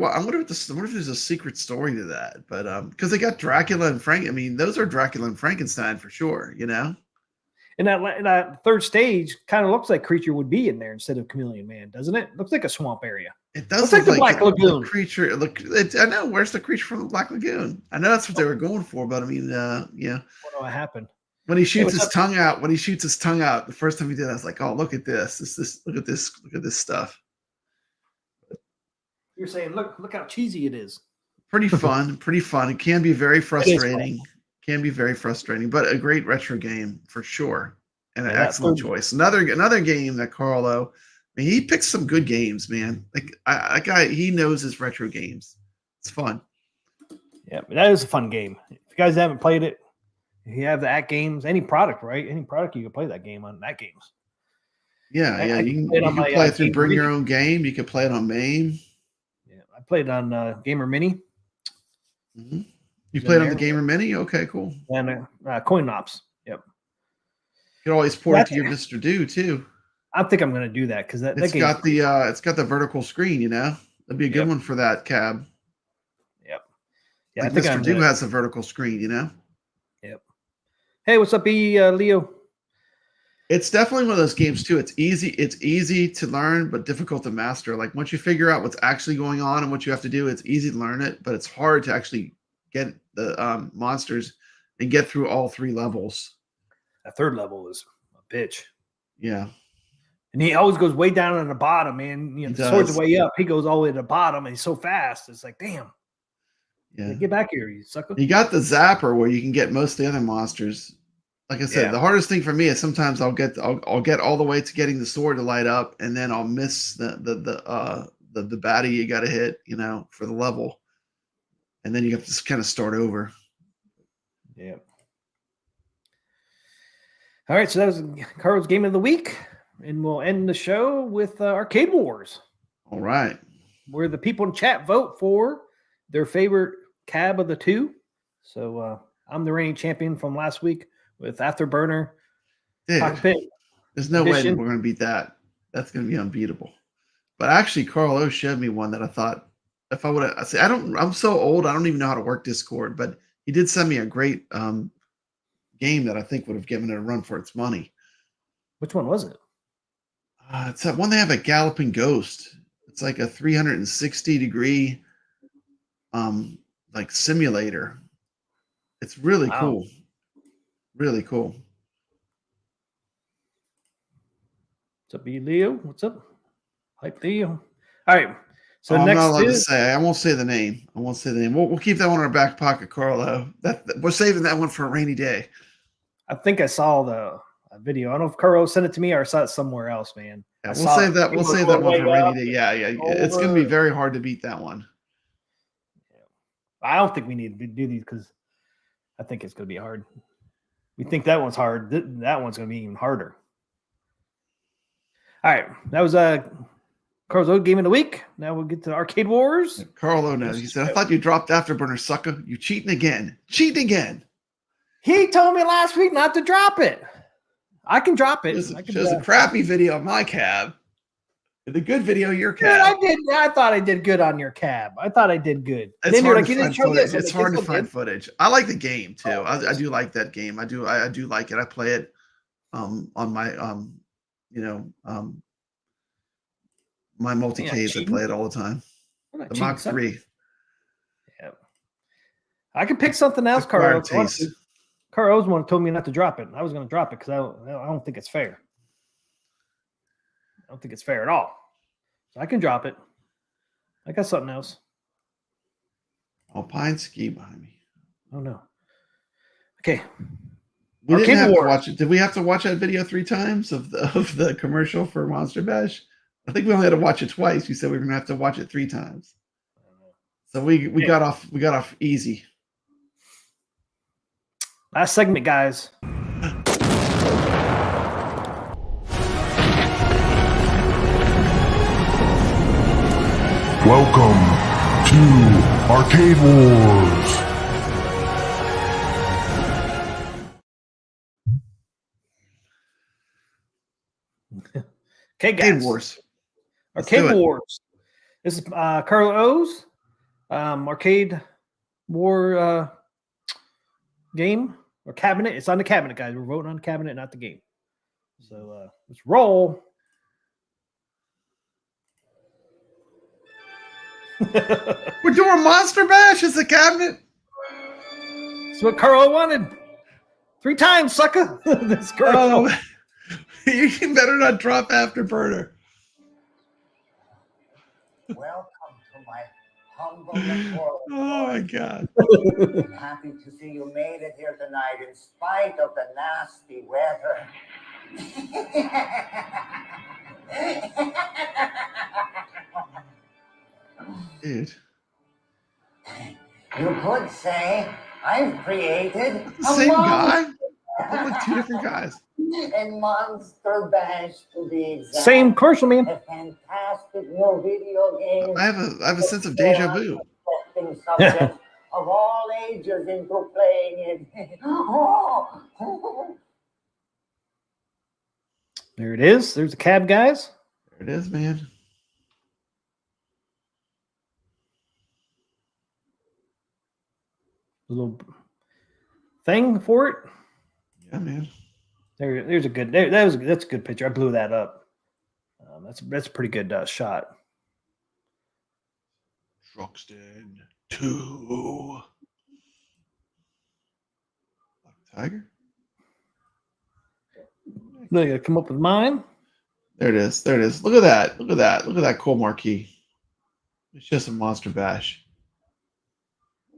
if there's a secret story to that. But because they got Dracula and Frank. I mean, those are Dracula and Frankenstein for sure. You know. And that third stage kind of looks like Creature would be in there instead of Chameleon Man, doesn't it? Looks like a swamp area. It does look look like the Black Lagoon. Creature. I know. Where's the Creature from the Black Lagoon? I know that's what they were going for, but I mean, yeah. What happened? When he shoots his tongue out, the first time he did, I was like, "Oh, look at this! Look at this stuff." You're saying, look how cheesy it is. Pretty fun, pretty fun. It can be very frustrating. Can be very frustrating, but a great retro game for sure, and an excellent choice. Another game that Carlo, I mean, he picks some good games, man. Like that guy, he knows his retro games. It's fun. Yeah, that is a fun game. If you guys haven't played it, if you have the AtGames, any product, right? Any product, you can play that game on AtGames. Yeah, you can play it through Bring Your Own Game. You can play it on MAME. Yeah, I played it on Gamer Mini. Mm-hmm. You played on the Gamer Mini? Okay, cool. And Coin Ops. Yep. You can always port it to your Mr. Do too. I think I'm going to do that because it's got the vertical screen. You know, that'd be a good one for that cab. Yep. Yeah, like Mr. Do has a vertical screen. You know. Yep. Hey, what's up, Leo? It's definitely one of those games too. It's easy to learn, but difficult to master. Like once you figure out what's actually going on and what you have to do, it's easy to learn it, but it's hard to actually get the monsters and get through all three levels. That third level is a bitch. Yeah. And he always goes way down at the bottom, man. You know, the sword's way up. He goes all the way to the bottom, and he's so fast. It's like, damn. Yeah. Get back here, you sucker. You got the zapper where you can get most of the other monsters. Like I said, the hardest thing for me is sometimes I'll get all the way to getting the sword to light up, and then I'll miss the baddie you got to hit, you know, for the level, and then you have to just kind of start over. Yeah. All right, so that was Carl's game of the week, and we'll end the show with Arcade Wars. All right, where the people in chat vote for their favorite cab of the two. So I'm the reigning champion from last week with Afterburner. Cockpit. There's no way we're going to beat that. That's going to be unbeatable. But actually, Carlo showed me one that I thought if I would have, I'm so old, I don't even know how to work Discord, but he did send me a great game that I think would have given it a run for its money. Which one was it? It's that one they have a Galloping Ghost. It's like a 360-degree like simulator. It's really cool. Really cool. What's up, Leo? What's up? Hype Leo. All right. So I'm next not allowed to say. I won't say the name. We'll keep that one in our back pocket, Carlo. We're saving that one for a rainy day. I think I saw the video. I don't know if Carlo sent it to me or I saw it somewhere else, man. Yeah, we'll save that. We'll save that one for a rainy day. Yeah. It's going to be very hard to beat that one. I don't think we need to do these because I think it's going to be hard. We think that one's hard. That one's going to be even harder. All right. That was Carl's O Game of the Week. Now we'll get to Arcade Wars. Carl O knows. He said, I thought you dropped Afterburner, sucker. You cheating again. Cheating again. He told me last week not to drop it. I can drop it. Shows a crappy video of my cab. The good video of your cab. I thought I did good on your cab. I thought I did good. And It's then you're hard like, to you find didn't show footage. this. It's hard to find footage. I like the game too. I do like that game. I do like it. I play it on my my multi-Ks. I play it all the time. The Mach 3. Yeah. I could pick something else, Carl. Carl's one told me not to drop it. I was going to drop it because I don't think it's fair. I don't think it's fair at all. So I can drop it. I got something else. Alpine ski behind me. Oh no. Okay. We didn't have to watch it. Did we have to watch that video 3 times of the commercial for Monster Bash? I think we only had to watch it twice. You said we were gonna have to watch it 3 times. So we got off easy. Last segment, guys. Welcome to Arcade Wars. Okay, guys. Arcade Wars. Arcade Wars. This is Carl O's Arcade War game or cabinet. It's on the cabinet, guys. We're voting on the cabinet, not the game. So let's roll. We're doing Monster Bash as a cabinet. That's what Carl wanted. 3 times, sucker. This Carl. You better not drop Afterburner. Welcome to my humble report. Oh my God. I'm happy to see you made it here tonight in spite of the nasty weather. Dude. You could say I've created The same guy? They're like 2 different guys. A Monster Bash to be exact. Same commercial, man. A fantastic new video game. I have a sense of deja vu. Subjects of all ages into playing it. There it is. There's the cab, guys. There it is, man. A little thing for it. Yeah, man. There's a good. That's a good picture. I blew that up. That's a pretty good shot. Truxton 2. Tiger. No, you gotta come up with mine. There it is. There it is. Look at that. Look at that. Look at that cool marquee. It's just a Monster Bash.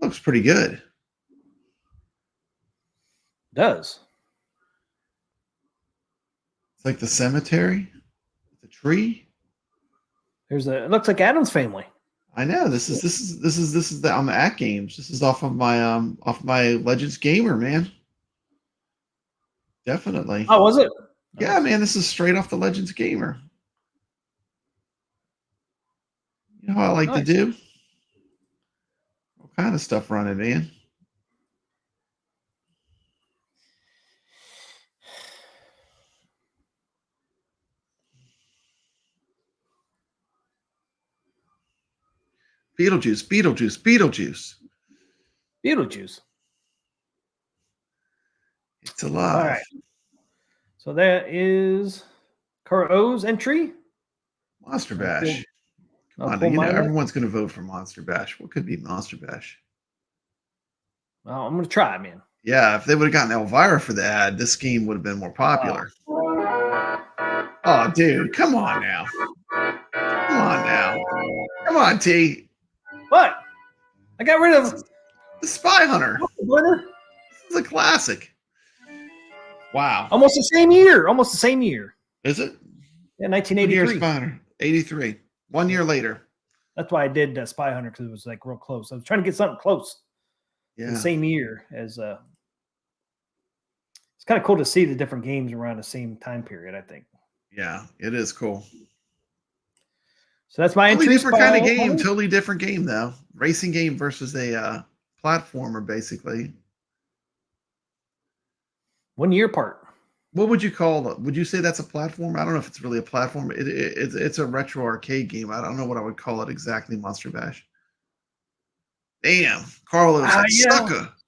Looks pretty good. It does. It's like the cemetery, the tree. It looks like Adam's Family. I know. This is on the AtGames. This is off my Legends Gamer, man. Definitely. Oh, was it? Yeah, man. This is straight off the Legends Gamer. You know how I like to do? All kind of stuff running, man. Beetlejuice. It's alive. All right. So that is Carl O's entry. Monster Bash. Come on, everyone's going to vote for Monster Bash. What could be Monster Bash? Well, I'm going to try, man. Yeah, if they would have gotten Elvira for the ad, this game would have been more popular. Oh, dude, come on now. Come on, T. What? I got rid of the Spy Hunter. This is a classic. Wow. Almost the same year. Is it? Yeah, 1983. Spy Hunter. 83. 1 year later. That's why I did Spy Hunter, because it was like real close. I was trying to get something close. Yeah. The same year as it's kind of cool to see the different games around the same time period, I think. Yeah, it is cool. So that's my Totally entry. different kind of game. Totally different game, though. Racing game versus a platformer, basically. 1 year apart. What would you call it? Would you say that's a platform? I don't know if it's really a platform. It's a retro arcade game. I don't know what I would call it exactly, Monster Bash. Damn. Carlos,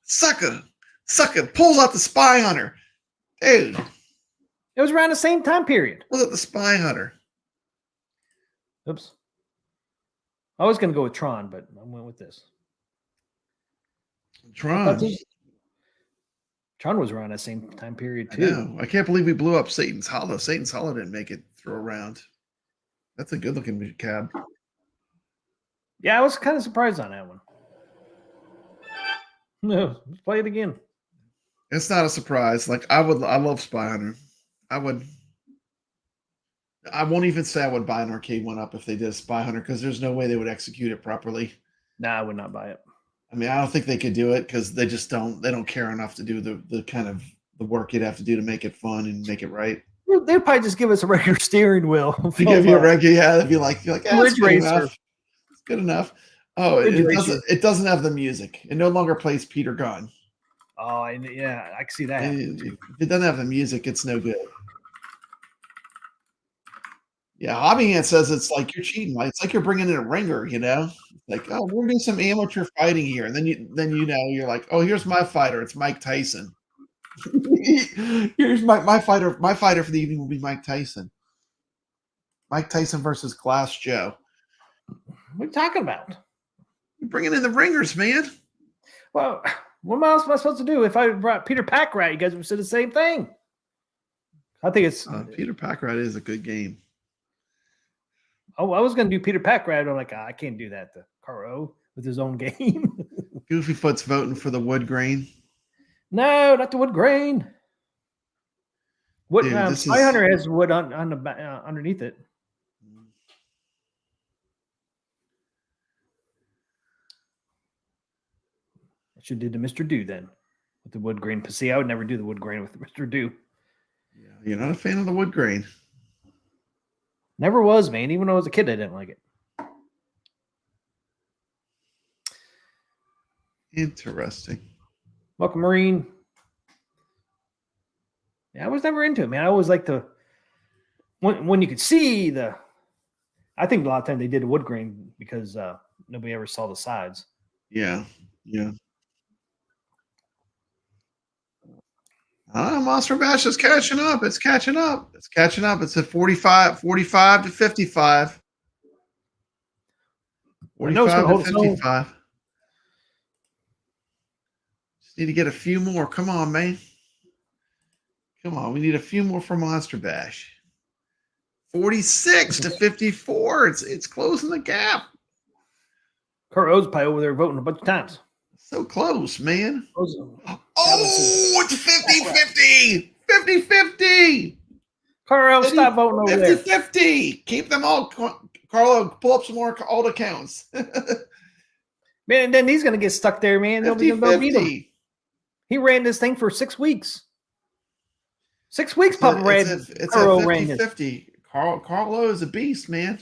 sucker, pulls out the Spy Hunter. Dude. It was around the same time period. Was it the Spy Hunter? Oops. I was going to go with Tron, but I went with this. Tron was around that same time period too. I can't believe we blew up Satan's Hollow. Satan's Hollow didn't make it through a round. That's a good looking cab. Yeah, I was kind of surprised on that one. No, let's play it again. It's not a surprise. Like I love Spy Hunter. I won't even say I would buy an arcade one up if they did a Spy Hunter because there's no way they would execute it properly. Nah, I would not buy it. I mean, I don't think they could do it because they just don't. They don't care enough to do the kind of the work you'd have to do to make it fun and make it right. They'd probably just give us a regular steering wheel. To give you a regular, yeah, they'd be like, yeah, it's good enough. It's good enough. Oh, it doesn't have the music. It no longer plays Peter Gunn. Oh, yeah, I can see that. If it doesn't have the music, it's no good. Yeah, Hobby Hand says it's like you're cheating. Like it's like you're bringing in a ringer, you know. Like, oh, we're doing some amateur fighting here, and then you're like, oh, here's my fighter. It's Mike Tyson. Here's my fighter. My fighter for the evening will be Mike Tyson. Mike Tyson versus Glass Joe. What are you talking about? You're bringing in the ringers, man. Well, what else am I supposed to do? If I brought Peter PapaBrad, you guys would say the same thing. I think it's Peter PapaBrad is a good game. Oh, I was going to do Peter PapaBrad. I'm like, I can't do that to Caro with his own game. Goofyfoot's voting for the wood grain. No, not the wood grain. Wood. Spy Hunter has wood on the underneath it. I should do the Mr. Do then with the wood grain. See, I would never do the wood grain with Mr. Do. Yeah, you're not a fan of the wood grain. Never was, man. Even when I was a kid, I didn't like it. Interesting. Welcome, Marine. Yeah, I was never into it, man. I always liked when you could see the. I think a lot of times they did a wood grain because nobody ever saw the sides. Yeah. Monster Bash is catching up. It's catching up. It's at 45 to 55. 45 to 55. Just need to get a few more. Come on, man. Come on. We need a few more for Monster Bash. 46 to 54. It's closing the gap. Caro's probably over there voting a bunch of times. So close, man. Oh, it's 50-50. 50-50. Carl, stop voting over there. 50-50. Keep them all. Carlo, pull up some more alt accounts. Man, and then he's going to get stuck there, man. Nobody's going to beat him. He ran this thing for 6 weeks. 6 weeks, PapaBrad. It's a 50-50. Carlo is a beast, man.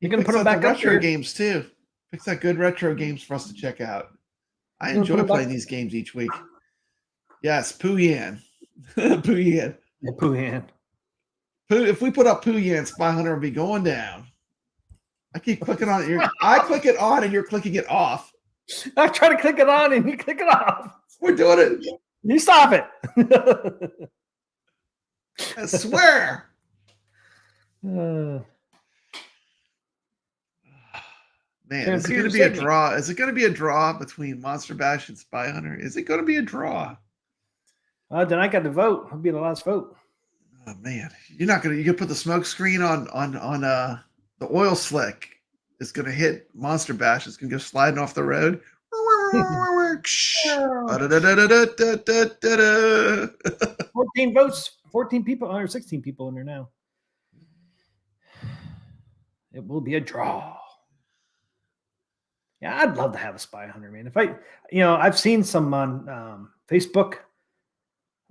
You're going to put him back up retro games, too. Picks out good retro games for us to check out. I enjoy playing these games each week. Yes, Pooh-Yan. Pooh-Yan. Yeah, Pooh-Yan. If we put up Pooh-Yan, Spy Hunter will be going down. I keep clicking on it. I click it on and you're clicking it off. I try to click it on and you click it off. We're doing it. You stop it. I swear. Man, is it going to be a draw? Is it going to be a draw between Monster Bash and Spy Hunter? Is it going to be a draw? Then I got to vote. I'll be the last vote. Oh man, you're not going to. You can put the smoke screen on the oil slick. It's going to hit Monster Bash. It's going to go sliding off the road. 14 votes. 14 people or 16 people in there now. It will be a draw. Yeah, I'd love to have a Spy Hunter, man. If I've seen some on Facebook.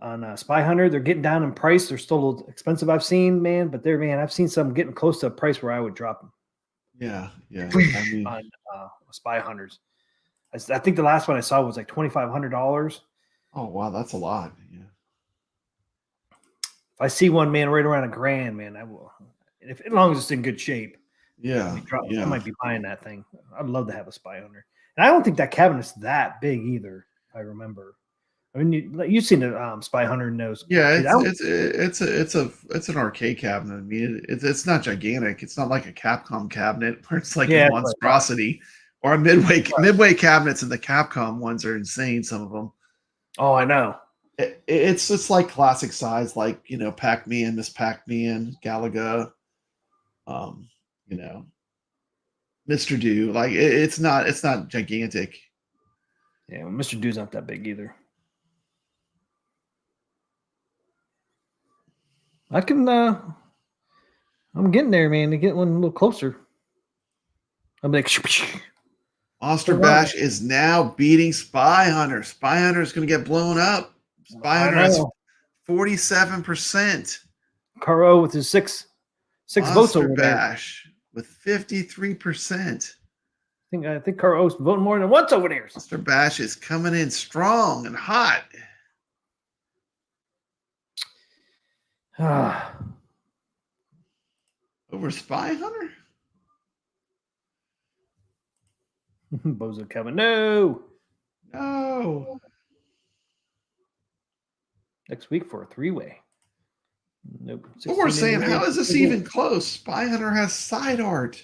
on Spy Hunter. They're getting down in price. They're still a little expensive, I've seen, man. But I've seen some getting close to a price where I would drop them. Yeah. I mean, on Spy Hunters. I think the last one I saw was like $2,500. oh wow, that's a lot. Yeah. If I see one, man, right around $1,000, man, I will. As long as it's in good shape. Yeah. I might be buying that thing. I'd love to have a Spy Hunter. And I don't think that cabinet's that big either. If I remember. I mean, you've seen the Spy Hunter in those. Yeah, it's an arcade cabinet. I mean, it's not gigantic. It's not like a Capcom cabinet where it's like a monstrosity, or a midway cabinets, and the Capcom ones are insane. Some of them. Oh, I know. It's just like classic size, like Pac-Man, Miss Pac-Man, Galaga, Mr. Do. Like it's not gigantic. Yeah, well, Mr. Do's not that big either. I can. I'm getting there, man. To get one a little closer. I'm like, Monster Bash is now beating Spy Hunter. Spy Hunter is going to get blown up. Spy Hunter has 47%. Caro with his six votes over Bash with 53%. I think Caro's voting more than once over there. Monster Bash is coming in strong and hot. Over Spy Hunter? Bozo Kevin. No. Next week for a 3-way. Nope. What we're saying, how is this even close? Spy Hunter has side art.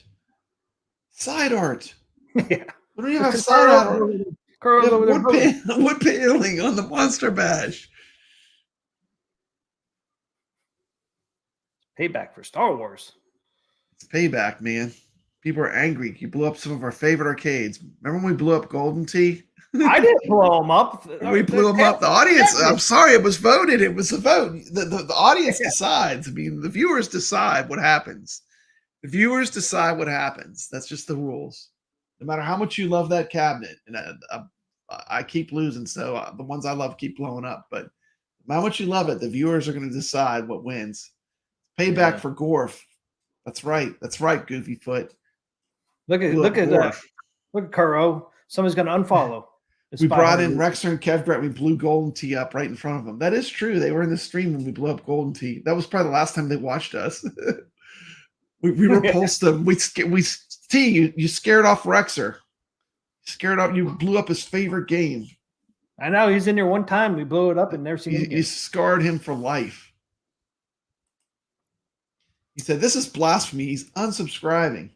Side art. Yeah. We don't even have side art. Wood paneling on the Monster Bash. Payback for Star Wars. It's payback, man. People are angry. You blew up some of our favorite arcades. Remember when we blew up Golden Tee? I didn't blow them up. We blew them up. The audience, I'm sorry, it was voted. It was a vote. The audience decides. I mean, the viewers decide what happens. The viewers decide what happens. That's just the rules. No matter how much you love that cabinet, and I keep losing, so the ones I love keep blowing up. But no matter how much you love it, the viewers are going to decide what wins. Payback for Gorf. That's right. That's right, Goofy Foot. Look at Caro. Someone's going to unfollow. We brought in Rexer and Kevgret. We blew Golden Tee up right in front of them. That is true. They were in the stream when we blew up Golden Tee. That was probably the last time they watched us. we repulsed them. You scared off Rexer. You blew up his favorite game. I know. He's in there one time. We blew it up and never seen him again. You scarred him for life. He said, "This is blasphemy." He's unsubscribing.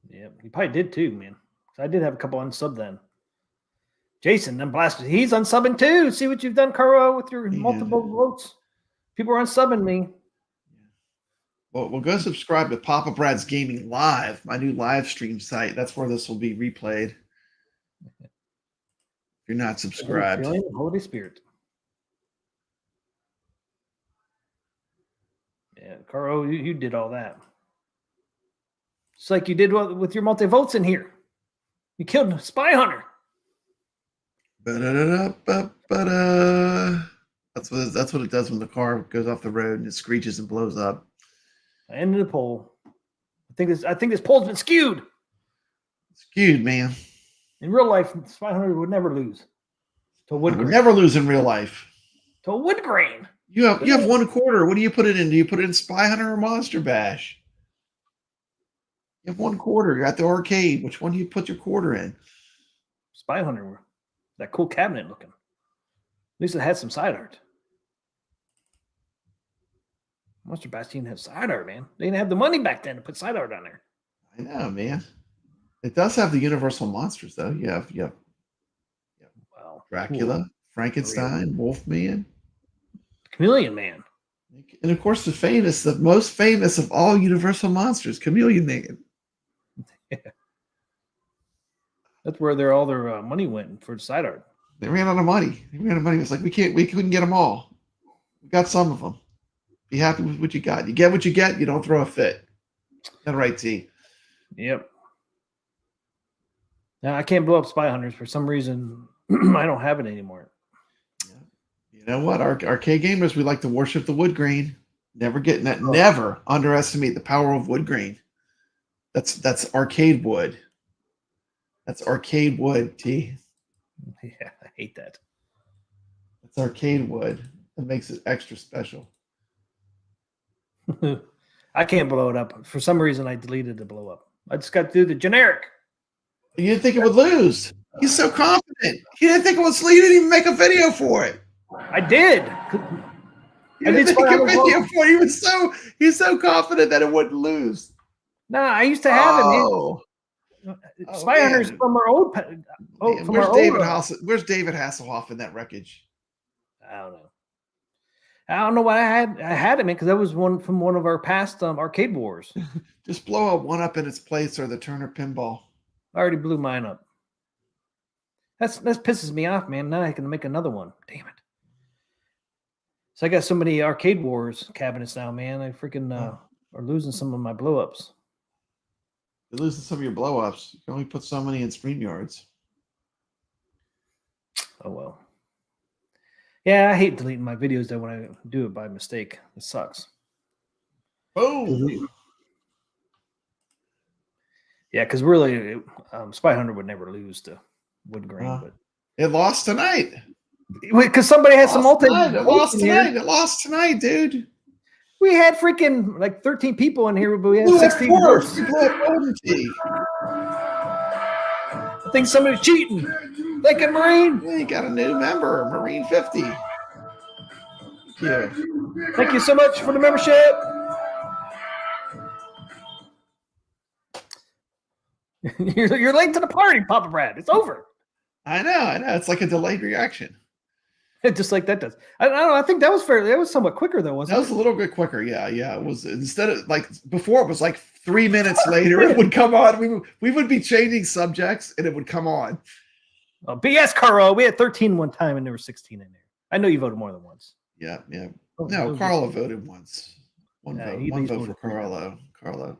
Yeah, he probably did too, man. I did have a couple unsub then. Jason, then blasted. He's unsubbing too. See what you've done, Caro, with your multiple votes. People are unsubbing me. Well, go subscribe to PapaBrad's Gaming Live, my new live stream site. That's where this will be replayed. If you're not subscribed. Holy Spirit. Yeah, Caro, you did all that. It's like you did with your multi-votes in here. You killed Spy Hunter. That's what it does when the car goes off the road and it screeches and blows up. End of the poll. I think this poll's been skewed. Skewed, man. In real life, Spy Hunter would never lose. To wood grain. Never lose in real life. To wood grain. You have 1 quarter. What do you put it in? Do you put it in Spy Hunter or Monster Bash? You have 1 quarter. You're at the arcade. Which one do you put your quarter in? Spy Hunter. That cool cabinet looking. At least it had some side art. Monster Bash didn't have side art, man. They didn't have the money back then to put side art on there. I know, man. It does have the Universal monsters, though. You have Dracula, cool. Frankenstein, Wolfman. Chameleon Man. And of course, the most famous of all Universal monsters, Chameleon Man. Yeah. That's where all their money went for side art. They ran out of money. It's like we couldn't get them all. We got some of them. Be happy with what you got. You get what you get. You don't throw a fit. That right, T. Yep. Now I can't blow up Spy Hunters for some reason. I don't have it anymore. You know what? Arcade gamers, we like to worship the wood grain. Never getting that. Never underestimate the power of wood grain. That's arcade wood. That's arcade wood, T. Yeah, I hate that. That's arcade wood. That makes it extra special. I can't blow it up. For some reason, I deleted the blow up. I just got to do the generic. You didn't think it would lose. He's so confident. He didn't think it would. He didn't even make a video for it. I did. He didn't make a video for it. He's so confident that it wouldn't lose. No, I used to have Oh. it. Spy Hunters from our old. Where's David Hasselhoff in that wreckage? I don't know. I don't know why I had it, man, because that was one from one of our past arcade wars. Just blow a one up in its place or the Turner pinball. I already blew mine up. That pisses me off, man. Now I can make another one. Damn it. So I got so many arcade wars cabinets now, man. I freaking are losing some of my blow ups. You're losing some of your blow ups. You can only put so many in StreamYards. Oh well. Yeah, I hate deleting my videos though when I do it by mistake. It sucks. Boom. Yeah, because really, Spy Hunter would never lose to wood grain, but it lost tonight. Because somebody had some multi. It lost tonight. It lost tonight, dude. We had freaking like 13 people in here, but we had 16. I think somebody's cheating. Like a Marine. Yeah, you got a new member, Marine 50. Yeah. Thank you so much for the membership. You're late to the party, PapaBrad. It's over. I know. It's like a delayed reaction. Just like that does. I don't know. I think that was somewhat quicker though, wasn't it? That was a little bit quicker. Yeah. It was, instead of like before, it was like 3 minutes later it would come on. We would be changing subjects and it would come on. Oh, BS, Carlo. We had 13 one time and there were 16 in there. I know you voted more than once. Yeah. No, Carlo voted once. One vote for Carlo. Yeah,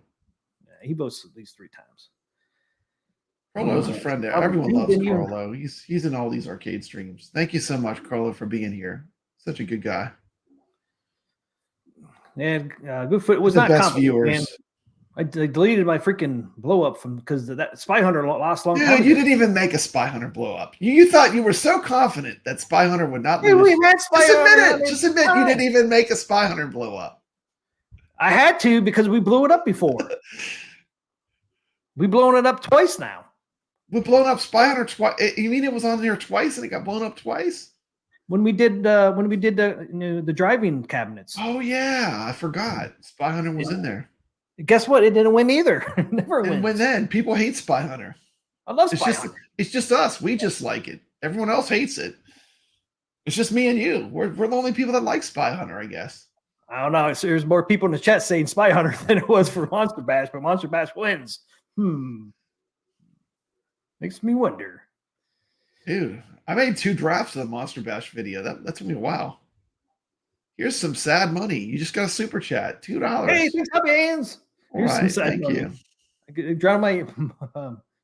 he votes at least 3 times. Carlo's a friend there. Everyone loves Carlo. He's in all these arcade streams. Thank you so much, Carlo, for being here. Such a good guy. And Goodfoot was not best viewers. I deleted my freaking blow up because that Spy Hunter lost long time. Dude, you didn't even make a Spy Hunter blow up. You thought you were so confident that Spy Hunter would not lose. Just admit you didn't even make a Spy Hunter blow up. I had to because we blew it up before. We've blown it up twice now. We've blown up Spy Hunter twice. You mean it was on there twice and it got blown up twice? When we did the driving cabinets. Oh yeah, I forgot. Spy Hunter was in there. Guess what? It didn't win either. It never wins. When then? People hate Spy Hunter. I love Spy Hunter. It's just us. We just like it. Everyone else hates it. It's just me and you. We're the only people that like Spy Hunter, I guess. I don't know. There's more people in the chat saying Spy Hunter than it was for Monster Bash, but Monster Bash wins. Makes me wonder. Dude, I made 2 drafts of the Monster Bash video. That took me a while. Here's some sad money. You just got a super chat. $2. Hey, thanks, hands. All right, thank you. I drown my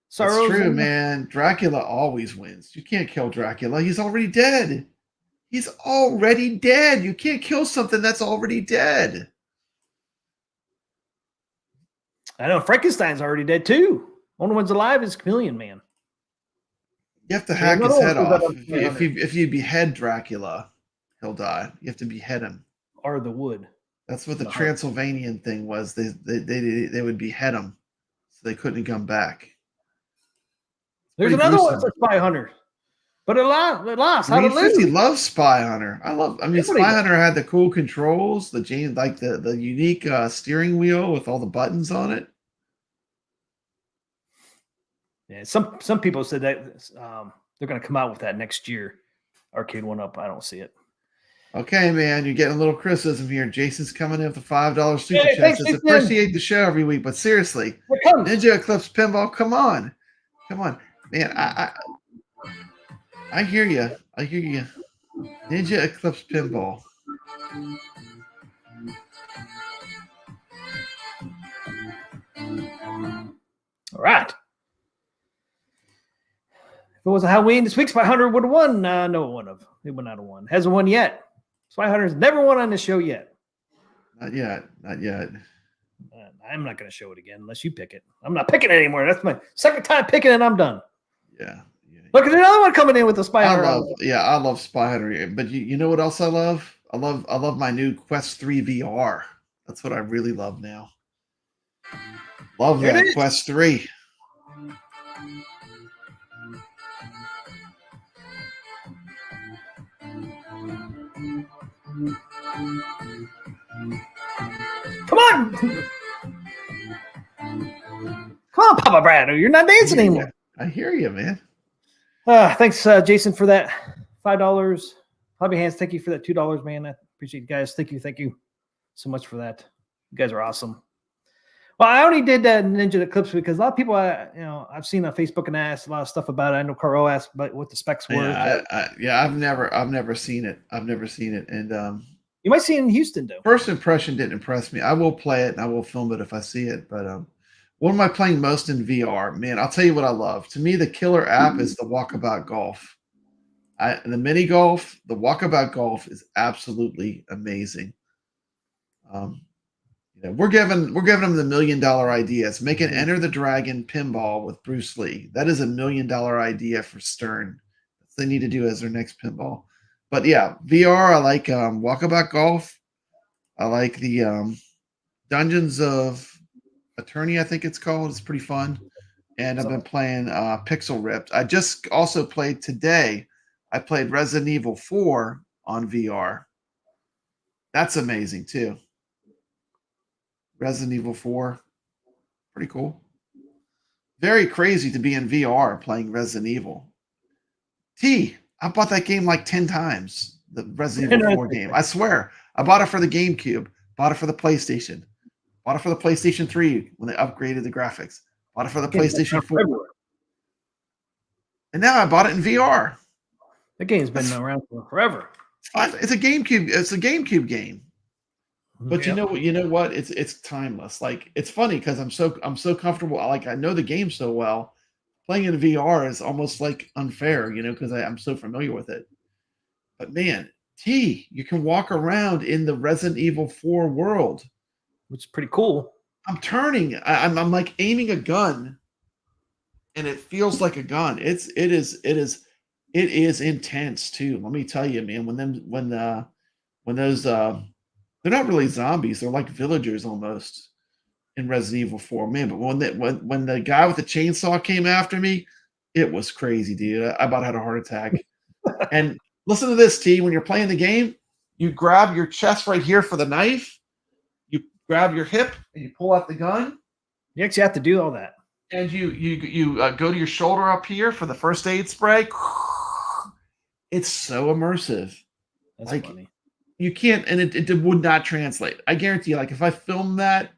sorrows. That's true, man. Dracula always wins. You can't kill Dracula. He's already dead. He's already dead. You can't kill something that's already dead. I know Frankenstein's already dead too. Only one's alive is Chameleon Man. You have to hack his head off. If you behead Dracula, he'll die. You have to behead him. Or the wood. That's what the Transylvanian thing was. They would behead him, so they couldn't come back. There's another one for Spy Hunter, but it lost. How did it lose? Loves Spy Hunter. Spy Hunter had the cool controls, the unique steering wheel with all the buttons on it. Yeah, some people said that they're going to come out with that next year. Arcade 1-Up. I don't see it. Okay, man, you're getting a little criticism here. Jason's coming in with the $5 super chat. Says appreciate the show every week, but seriously, Ninja Eclipse Pinball, come on, man. I hear you. Ninja Eclipse Pinball. All right. If it it was a Halloween this week, Spy Hunter would have won. No, it wouldn't have. It would not have won. Hasn't won yet. Spy Hunter's never won on the show yet. Not yet. I'm not going to show it again unless you pick it. I'm not picking it anymore. That's my second time picking it. I'm done. Yeah. Look at another one coming in with the Spy Hunter. I love Spy Hunter. But you know what else I love? I love my new Quest 3 VR. That's what I really love now. Love that Quest 3. Come on. Come on, PapaBrad. You're not dancing anymore. I hear you, man. Thanks, Jason, for that $5. Hobby Hands, thank you for that $2, man. I appreciate you guys. Thank you so much for that. You guys are awesome. Well, I only did that Ninja Eclipse because a lot of people, I've seen on Facebook and asked a lot of stuff about it. I know Carl asked about what the specs were. I've never seen it. And you might see it in Houston, though. First impression didn't impress me. I will play it and I will film it if I see it. But what am I playing most in VR? Man, I'll tell you what I love. To me, the killer app is the Walkabout Golf. The mini golf, the Walkabout Golf is absolutely amazing. We're giving them the $1 million idea. It's make an Enter the Dragon pinball with Bruce Lee. That is a $1 million idea for Stern. That's what they need to do as their next pinball. But yeah, VR, I like Walkabout Golf. I like the Dungeons of Attorney, I think it's called. It's pretty fun. And I've been playing Pixel Ripped. I just also played today. I played Resident Evil 4 on VR. That's amazing too. Resident Evil 4. Pretty cool. Very crazy to be in VR playing Resident Evil. I bought that game like 10 times. The Resident Evil 4 game. I swear. I bought it for the GameCube. Bought it for the PlayStation. Bought it for the PlayStation 3 when they upgraded the graphics. Bought it for the PlayStation 4. And now I bought it in VR. That game's been around for forever. It's a GameCube. It's a GameCube game. But you know what? It's timeless. Like, it's funny because I'm so comfortable. I know the game so well. Playing in VR is almost like unfair, because I'm so familiar with it. But man, you can walk around in the Resident Evil 4 world, which is pretty cool. I'm turning. I'm like aiming a gun, and it feels like a gun. It is intense too. Let me tell you, man. When those they're not really zombies. They're like villagers almost in Resident Evil 4. Man, but when the guy with the chainsaw came after me, it was crazy, dude. I about had a heart attack. And listen to this, T. When you're playing the game, you grab your chest right here for the knife. You grab your hip and you pull out the gun. You actually have to do all that. And you go to your shoulder up here for the first aid spray. It's so immersive. That's funny. You can't, and it would not translate. I guarantee you, like if I filmed that,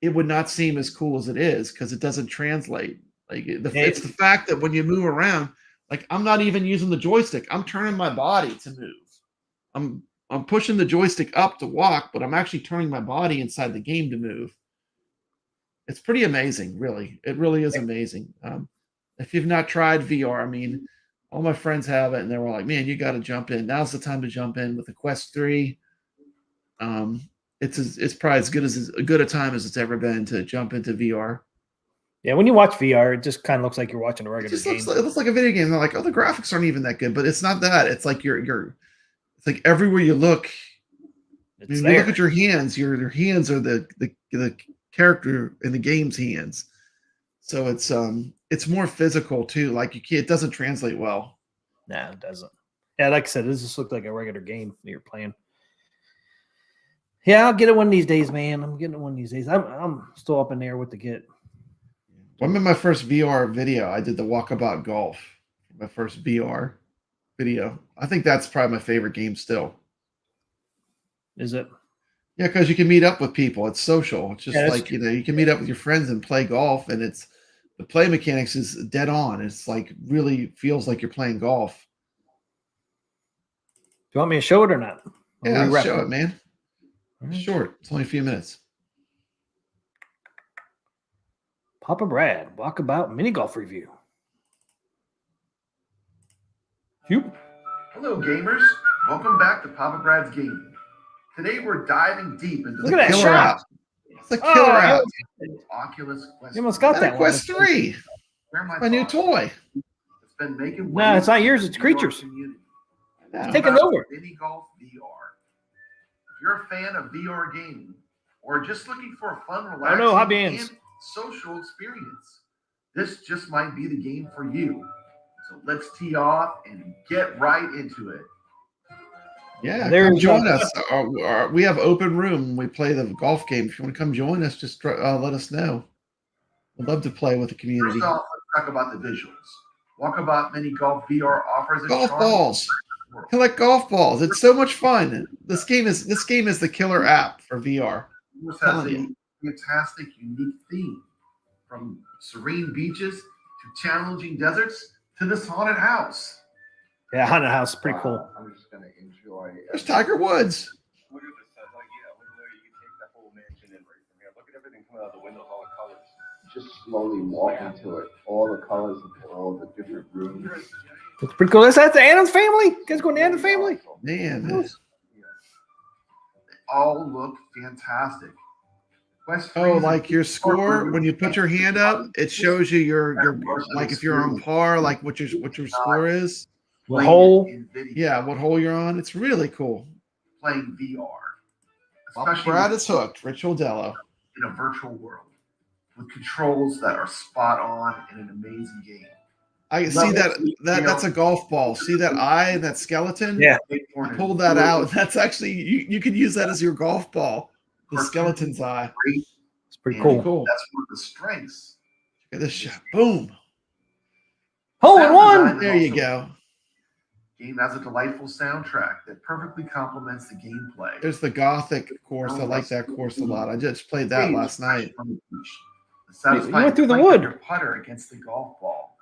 it would not seem as cool as it is because it doesn't translate. Like it's the fact that when you move around, like I'm not even using the joystick. I'm turning my body to move. I'm pushing the joystick up to walk, but I'm actually turning my body inside the game to move. It's pretty amazing, really. It really is amazing. If you've not tried VR, I mean, all my friends have it, and they were like, "Man, you got to jump in. Now's the time to jump in with the Quest 3." It's probably as good a time as it's ever been to jump into VR. Yeah, when you watch VR, it just kind of looks like you're watching a regular game. It looks like a video game. They're like, "Oh, the graphics aren't even that good," but it's not that. It's like it's like everywhere you look. You look at your hands. Your hands are the character in the game's hands. So it's more physical too. Like it doesn't translate well. No, it doesn't. Yeah, like I said, this just looked like a regular game that you're playing. Yeah, I'll get it one of these days, man. I'm getting it one of these days. I'm still up in there with the get. I'm in my first VR video. I did the Walkabout Golf. My first VR video. I think that's probably my favorite game still. Is it? Yeah, because you can meet up with people. It's social. It's just like, you can meet up with your friends and play golf, and the play mechanics is dead on. It's like really feels like you're playing golf. Do you want me to show it or not? Yeah, I'll show it, man. Right. Short. It's only a few minutes. PapaBrad, Walkabout mini golf review. Shoop. Hello, gamers. Welcome back to PapaBrad's Gaming. Today we're diving deep into Look the at that Killer shot. app. It's a killer app. Oculus Quest. You almost got that one. Quest 3. Where am I My new talking? toy. It's been making No, it's not waves yours, in it's the VR Creatures. community. Yeah. It's Taking about over. Mini Golf VR. If you're a fan of VR gaming or just looking for a fun, I know, hobby relaxing, hands. and social experience, this just might be the game for you. So let's tee off and get right into it. Yeah, There's come join one. us. We have open room. We play the golf game. If you want to come join us, just let us know. We'd love to play with the community. First off, let's talk about the visuals. Walkabout Mini Golf VR offers a Golf charming balls. world. Collect golf balls. It's so much fun. This game is the killer app for VR. This has telling a you. fantastic, unique theme, from serene beaches to challenging deserts to this haunted house. Yeah, haunted house, pretty cool. I'm just gonna enjoy. There's Tiger Woods. Look at this. Like, yeah, literally, you can take that whole mansion in right from here. Look at everything coming out of the windows, all the colors. Just slowly walk into it. All the colors of all the different rooms. Looks pretty cool. That's the Adams family. You guys going to Adams family? Man, They all look fantastic. Quest oh, 3 is like a your score when you put your hand up, it shows you your like if you're on par, like what your score is. What hole? in video, Yeah, what hole you're on. It's really cool. playing VR, Well, especially Brad is hooked. Rich Odello. in a virtual world with controls that are spot on in an amazing game. I see that's a golf ball. See that eye, that skeleton? Yeah. I pulled that out. That's actually you could use that as your golf ball. The skeleton's eye. It's pretty And cool. That's one of the strengths. Look at this shot. Boom. Hole in Sound one. design is There you also- go. Game has a delightful soundtrack that perfectly complements the gameplay. There's the Gothic course. I like that course a lot. I just played that last night. The satisfying You went through the clank of wood. your putter against the golf ball.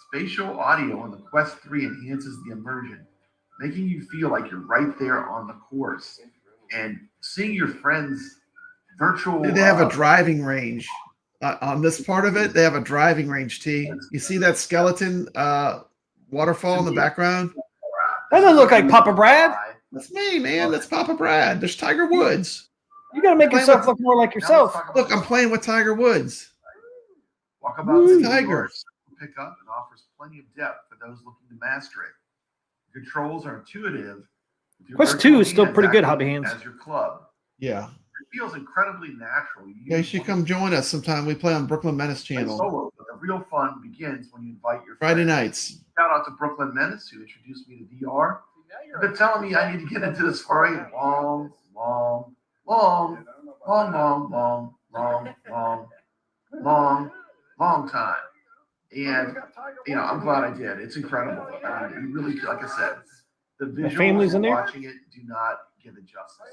Spatial audio on the Quest 3 enhances the immersion, making you feel like you're right there on the course. And seeing your friends virtual. They have a driving range. On this part of it, they have a driving range, T. You see that skeleton waterfall in the background? That doesn't look like Papa Brad. That's me, man. That's PapaBrad. There's Tiger Woods. You got to make yourself look more like yourself. Look, I'm playing with Tiger Woods. Walkabout City Tiger. pick up and offers plenty of depth for those looking to master it. The controls are intuitive. with your Quest virtual 2 is still hands pretty good, acting hobby hands. As your club. Yeah. It feels incredibly natural. Yeah, you should come join us sometime. We play on Brooklyn Menace channel. Solo, but the real fun begins when you invite your Friday friends. nights. Shout out to Brooklyn Menace, who introduced me to VR. They've been telling me I need to get into this for a long time. And I'm glad I did. It's incredible. I mean, you really, like I said, the visuals family's in there? watching it do not give it justice.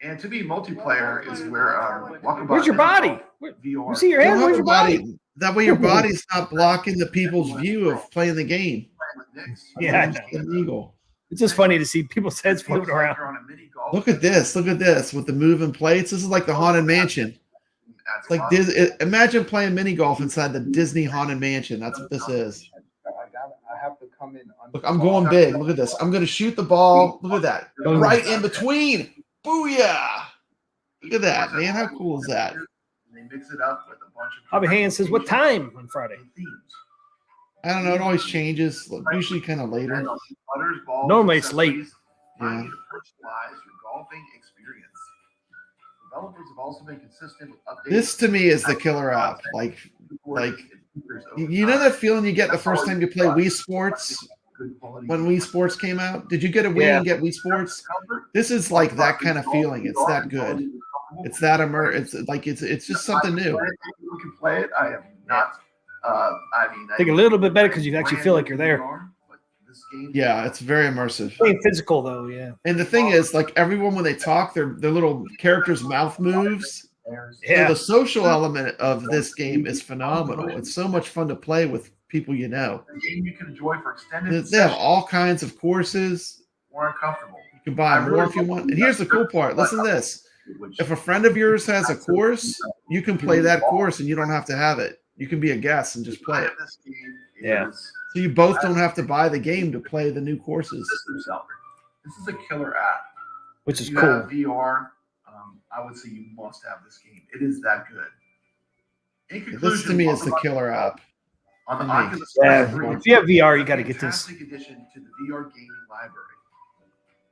And to me, multiplayer is where Walkabout. Where's your body? VR. You see your head? Where's your body? That way your body's not blocking the people's view of playing the game. Yeah, Illegal. it's just funny to see people's heads floating around. Look at this. Look at this with the moving plates. This is like the Haunted Mansion. It's like imagine playing mini golf inside the Disney Haunted Mansion. That's what this is. I have to come in. Look, I'm going big. Look at this. I'm going to shoot the ball. Look at that. Right in between. Booyah. Look at that, man. How cool is that? They mix it up with a bunch of Hobby Hand says, what time on Friday? I don't know. It always changes. Usually kind of later. Normally it's late. Yeah. Personalize your golfing experience. Developers have also been consistent with updates. This to me is the killer app. Like you know that feeling you get the first time you play Wii Sports when Wii Sports came out? Did you get a Wii and get Wii Sports? This is like that kind of feeling. It's that good. It's that it's just something new. You can play it. I have not. I think a little bit better because you actually feel like you're there. Yeah, it's very immersive. Playing physical though, yeah. And the thing is, like everyone when they talk, their little character's mouth moves. Yeah. So the social element of this game is phenomenal. It's so much fun to play with people you know. A game you can enjoy for extended. They have all kinds of courses. More uncomfortable. You can buy more if you want. And here's the cool part. Listen to this. If a friend of yours has a course, you can play that course and you don't have to have it. You can be a guest and just play it. This game Yeah. So you both don't have to buy the game to play the new courses. System seller. This is a killer app. Which is If you cool. have VR, I would say you must have this game. It is that good. In conclusion, This to me is the welcome killer app. on the to me. Oculus Yeah, Quest 3. if you have VR, you It's a got to get this. fantastic addition to the VR gaming library.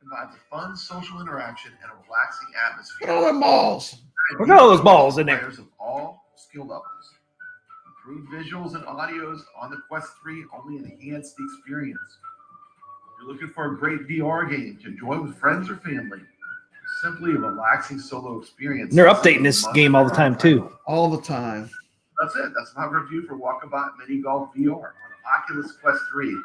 It provides a fun social interaction and a relaxing atmosphere. Look at all the malls. Look at all those balls in there. Players of all skill levels. Improved visuals and audios on the Quest 3 only enhance the experience. If you're looking for a great VR game to enjoy with friends or family, simply a relaxing solo experience. And they're updating this game all the time too. All the time. That's it. That's my review for Walkabout Mini Golf VR on Oculus Quest 3. If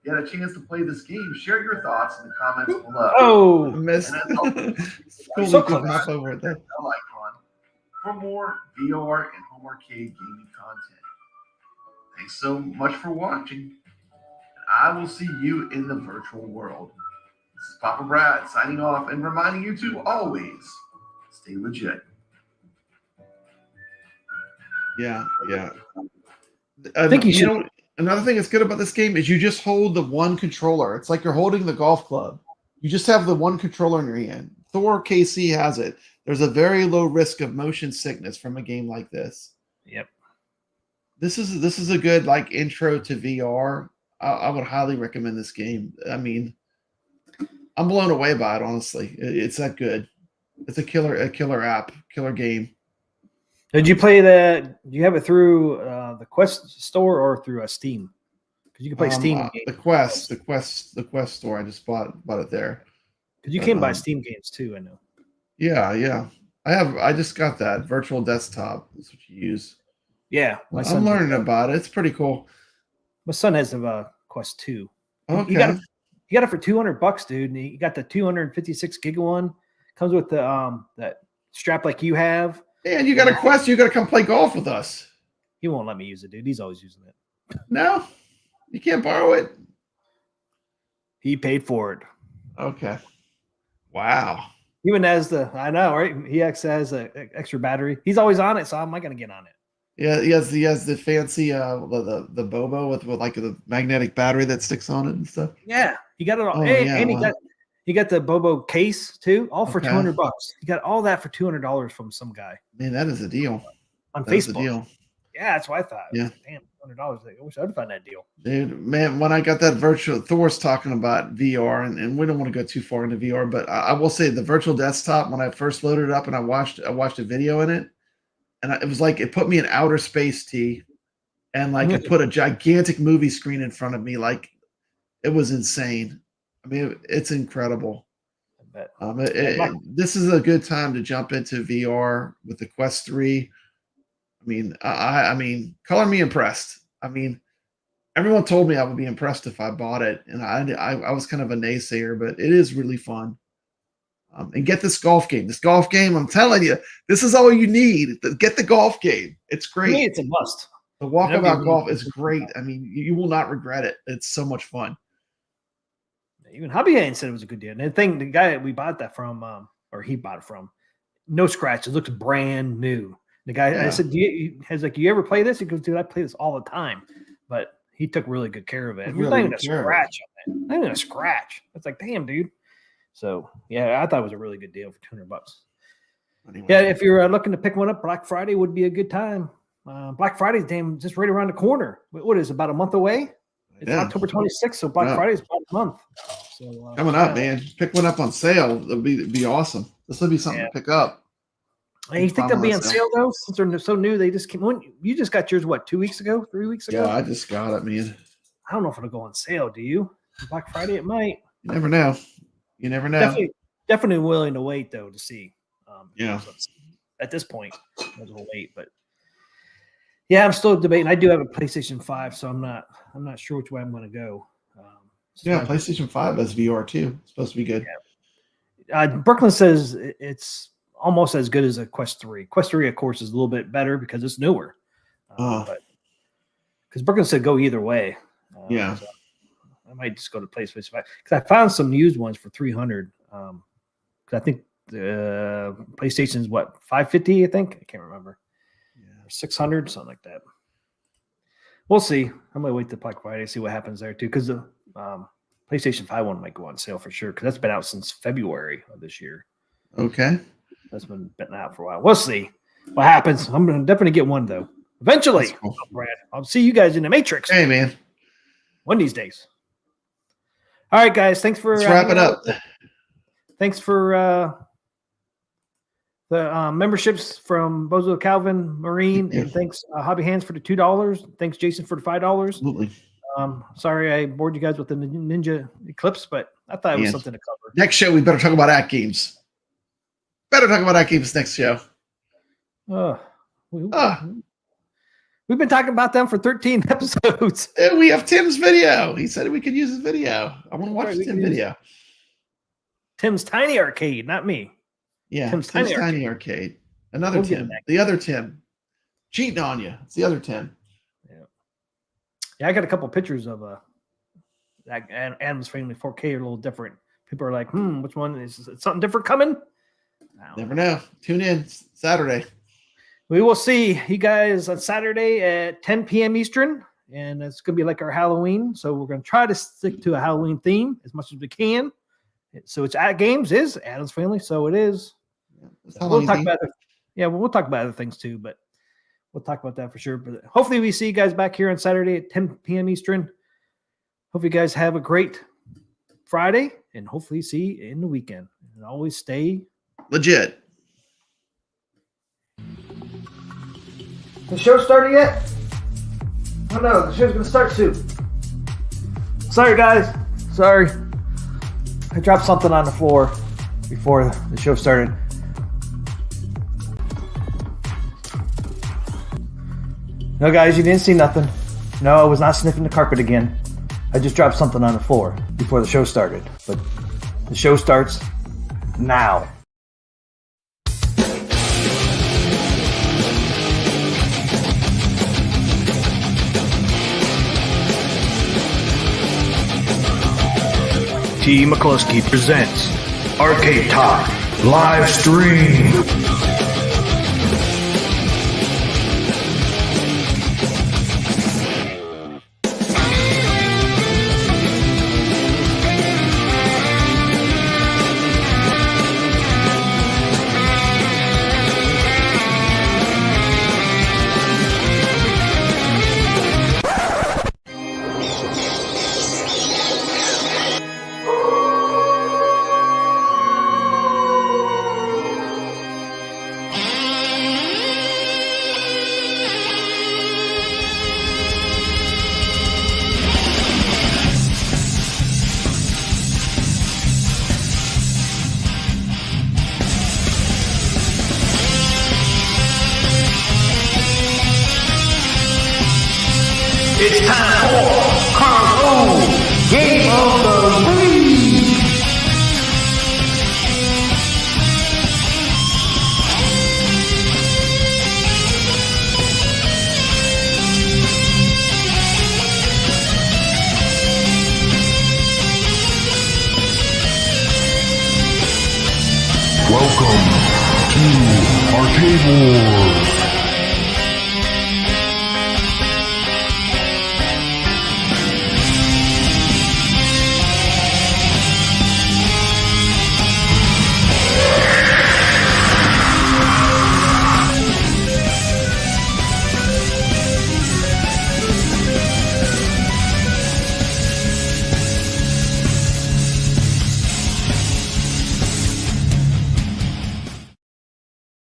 you had a chance to play this game, share your thoughts in the comments below. Oh, Miss. And as always, Cool So to close. hop over there. bell icon for more VR and home arcade gaming content. Thanks so much for watching. I will see you in the virtual world. This is PapaBrad signing off and reminding you to always stay legit. Yeah. I think you should. know, another thing that's good about this game is you just hold the one controller. It's like you're holding the golf club. You just have the one controller in your hand. Thor KC has it. There's a very low risk of motion sickness from a game like this. Yep. This is a good like intro to VR. I would highly recommend this game. I mean, I'm blown away by it. Honestly, it's that good. It's a killer app, killer game. Did you play that? Do you have it through the Quest store or through a Steam? Because you can play Steam games. The Quest store. I just bought it there. Because you can buy Steam games too. I know. Yeah. I just got that virtual desktop. That's what you use. Yeah, I'm learning about it. It's pretty cool. My son has a Quest 2. Okay. You got it for $200, dude. And you got the 256 gig one. Comes with the that strap like you have. Yeah, and you got a Quest. You got to come play golf with us. He won't let me use it, dude. He's always using it. No, you can't borrow it. He paid for it. Okay. Wow. Even as I know, right? He has an extra battery. He's always on it, so I'm not gonna get on it. Yeah, he has the fancy the Bobo with like the magnetic battery that sticks on it and stuff. Yeah, he got it all. Oh, and yeah, and wow. he got the Bobo case too, all for Okay. $200. He got all that for $200 from some guy Man, that is a deal. on That is a Facebook. deal. Yeah, that's what I thought. Yeah. Damn, $200. I wish I'd find that deal. Dude, man, when I got that virtual, Thor's talking about VR, and we don't want to go too far into VR, but I will say the virtual desktop, when I first loaded it up and I watched a video in it, and it was like, it put me in outer space, T, and like it put a gigantic movie screen in front of me. Like, it was insane. I mean, it's incredible. I bet. This is a good time to jump into VR with the Quest 3. I mean, I mean, color me impressed. I mean, everyone told me I would be impressed if I bought it, and I was kind of a naysayer, but it is really fun. And get this golf game. This golf game, I'm telling you, this is all you need. Get the golf game. It's For me, great. it's a must. The Walkabout Whatever you Golf need. is great. I mean, you will not regret it. It's so much fun. Even HobbyHand said it was a good deal. And the guy that we bought that from, or he bought it from, no scratch. It looks brand new. The guy, Yeah. I said, you ever play this? He goes, dude, I play this all the time. But he took really good care of it. There's Really not even good a care of it. scratch on it. Not even a scratch. It's like, damn, dude. So, yeah, I thought it was a really good deal for $200. Anyway. Yeah, if you're looking to pick one up, Black Friday would be a good time. Black Friday's just right around the corner. What is it, about a month away? It's Yeah. October 26th, so Black Yeah. Friday is about a month. So Coming up, man. Pick one up on sale. It'll be awesome. This will be something to pick up. Hey, you think they'll be on Promise. sale though? Since they're so new, they just came. You just got yours, what, 2 weeks ago, 3 weeks ago? Yeah, I just got it, man. I don't know if it'll go on sale. Do you? Black Friday, it might. You never know. You never know. Definitely willing to wait though to see. Yeah. At this point, we'll wait. But yeah, I'm still debating. I do have a PlayStation 5, so I'm not sure which way I'm going to go. Yeah, PlayStation 5 has VR too. It's supposed to be good. Brooklyn says it's almost as good as a Quest 3. Quest 3, of course, is a little bit better because it's newer. But because Brooklyn said go either way. Yeah. So I might just go to PlayStation 5 because I found some used ones for $300. Because I think the PlayStation is what, $550? I think I can't remember. Or $600, something like that. We'll see. I'm gonna wait till Black Friday, see what happens there too, because the PlayStation 5 one might go on sale for sure, because that's been out since February of this year. Okay. That's been out for a while. We'll see what happens. I'm gonna definitely get one though. Eventually, Cool. Brad. I'll see you guys in the Matrix. Hey, man. One of these days. All right, guys. Thanks for Let's wrap it up. Thanks for the memberships from Bozo Calvin Marine, and thanks Hobby Hands for the $2. Thanks Jason for the $5. Absolutely. Sorry I bored you guys with the Ninja Eclipse, but I thought it was something to cover. Next show, we better talk about AtGames. Better talk about AtGames next show. We've been talking about them for 13 episodes. And we have Tim's video. He said we could use his video. I want to watch Tim's video. Tim's Tiny Arcade, not me. Yeah, Tim's Tiny Arcade. Another We'll get Tim. him The other Tim. Cheating on you. It's the other Tim. Yeah, I got a couple pictures of that Adam's Family 4K are a little different. People are like, which one is something different coming? Never know. Tune in Saturday. We will see you guys on Saturday at 10 p.m. Eastern, and it's going to be like our Halloween. So we're going to try to stick to a Halloween theme as much as we can. So it's AtGames is Adam's Family, so it is. We'll talk about we'll talk about other things too, but we'll talk about that for sure. But hopefully we see you guys back here on Saturday at 10 p.m. Eastern. Hope you guys have a great Friday, and hopefully see you in the weekend. And always stay legit. The show started yet? Oh no, the show's gonna start soon. Sorry guys. Sorry. I dropped something on the floor before the show started. No guys, you didn't see nothing. No, I was not sniffing the carpet again. I just dropped something on the floor before the show started. But the show starts now. T. McCluskey presents Arcade Talk live stream. It's time for Carl Game of the Week. Welcome to Arcade Wars.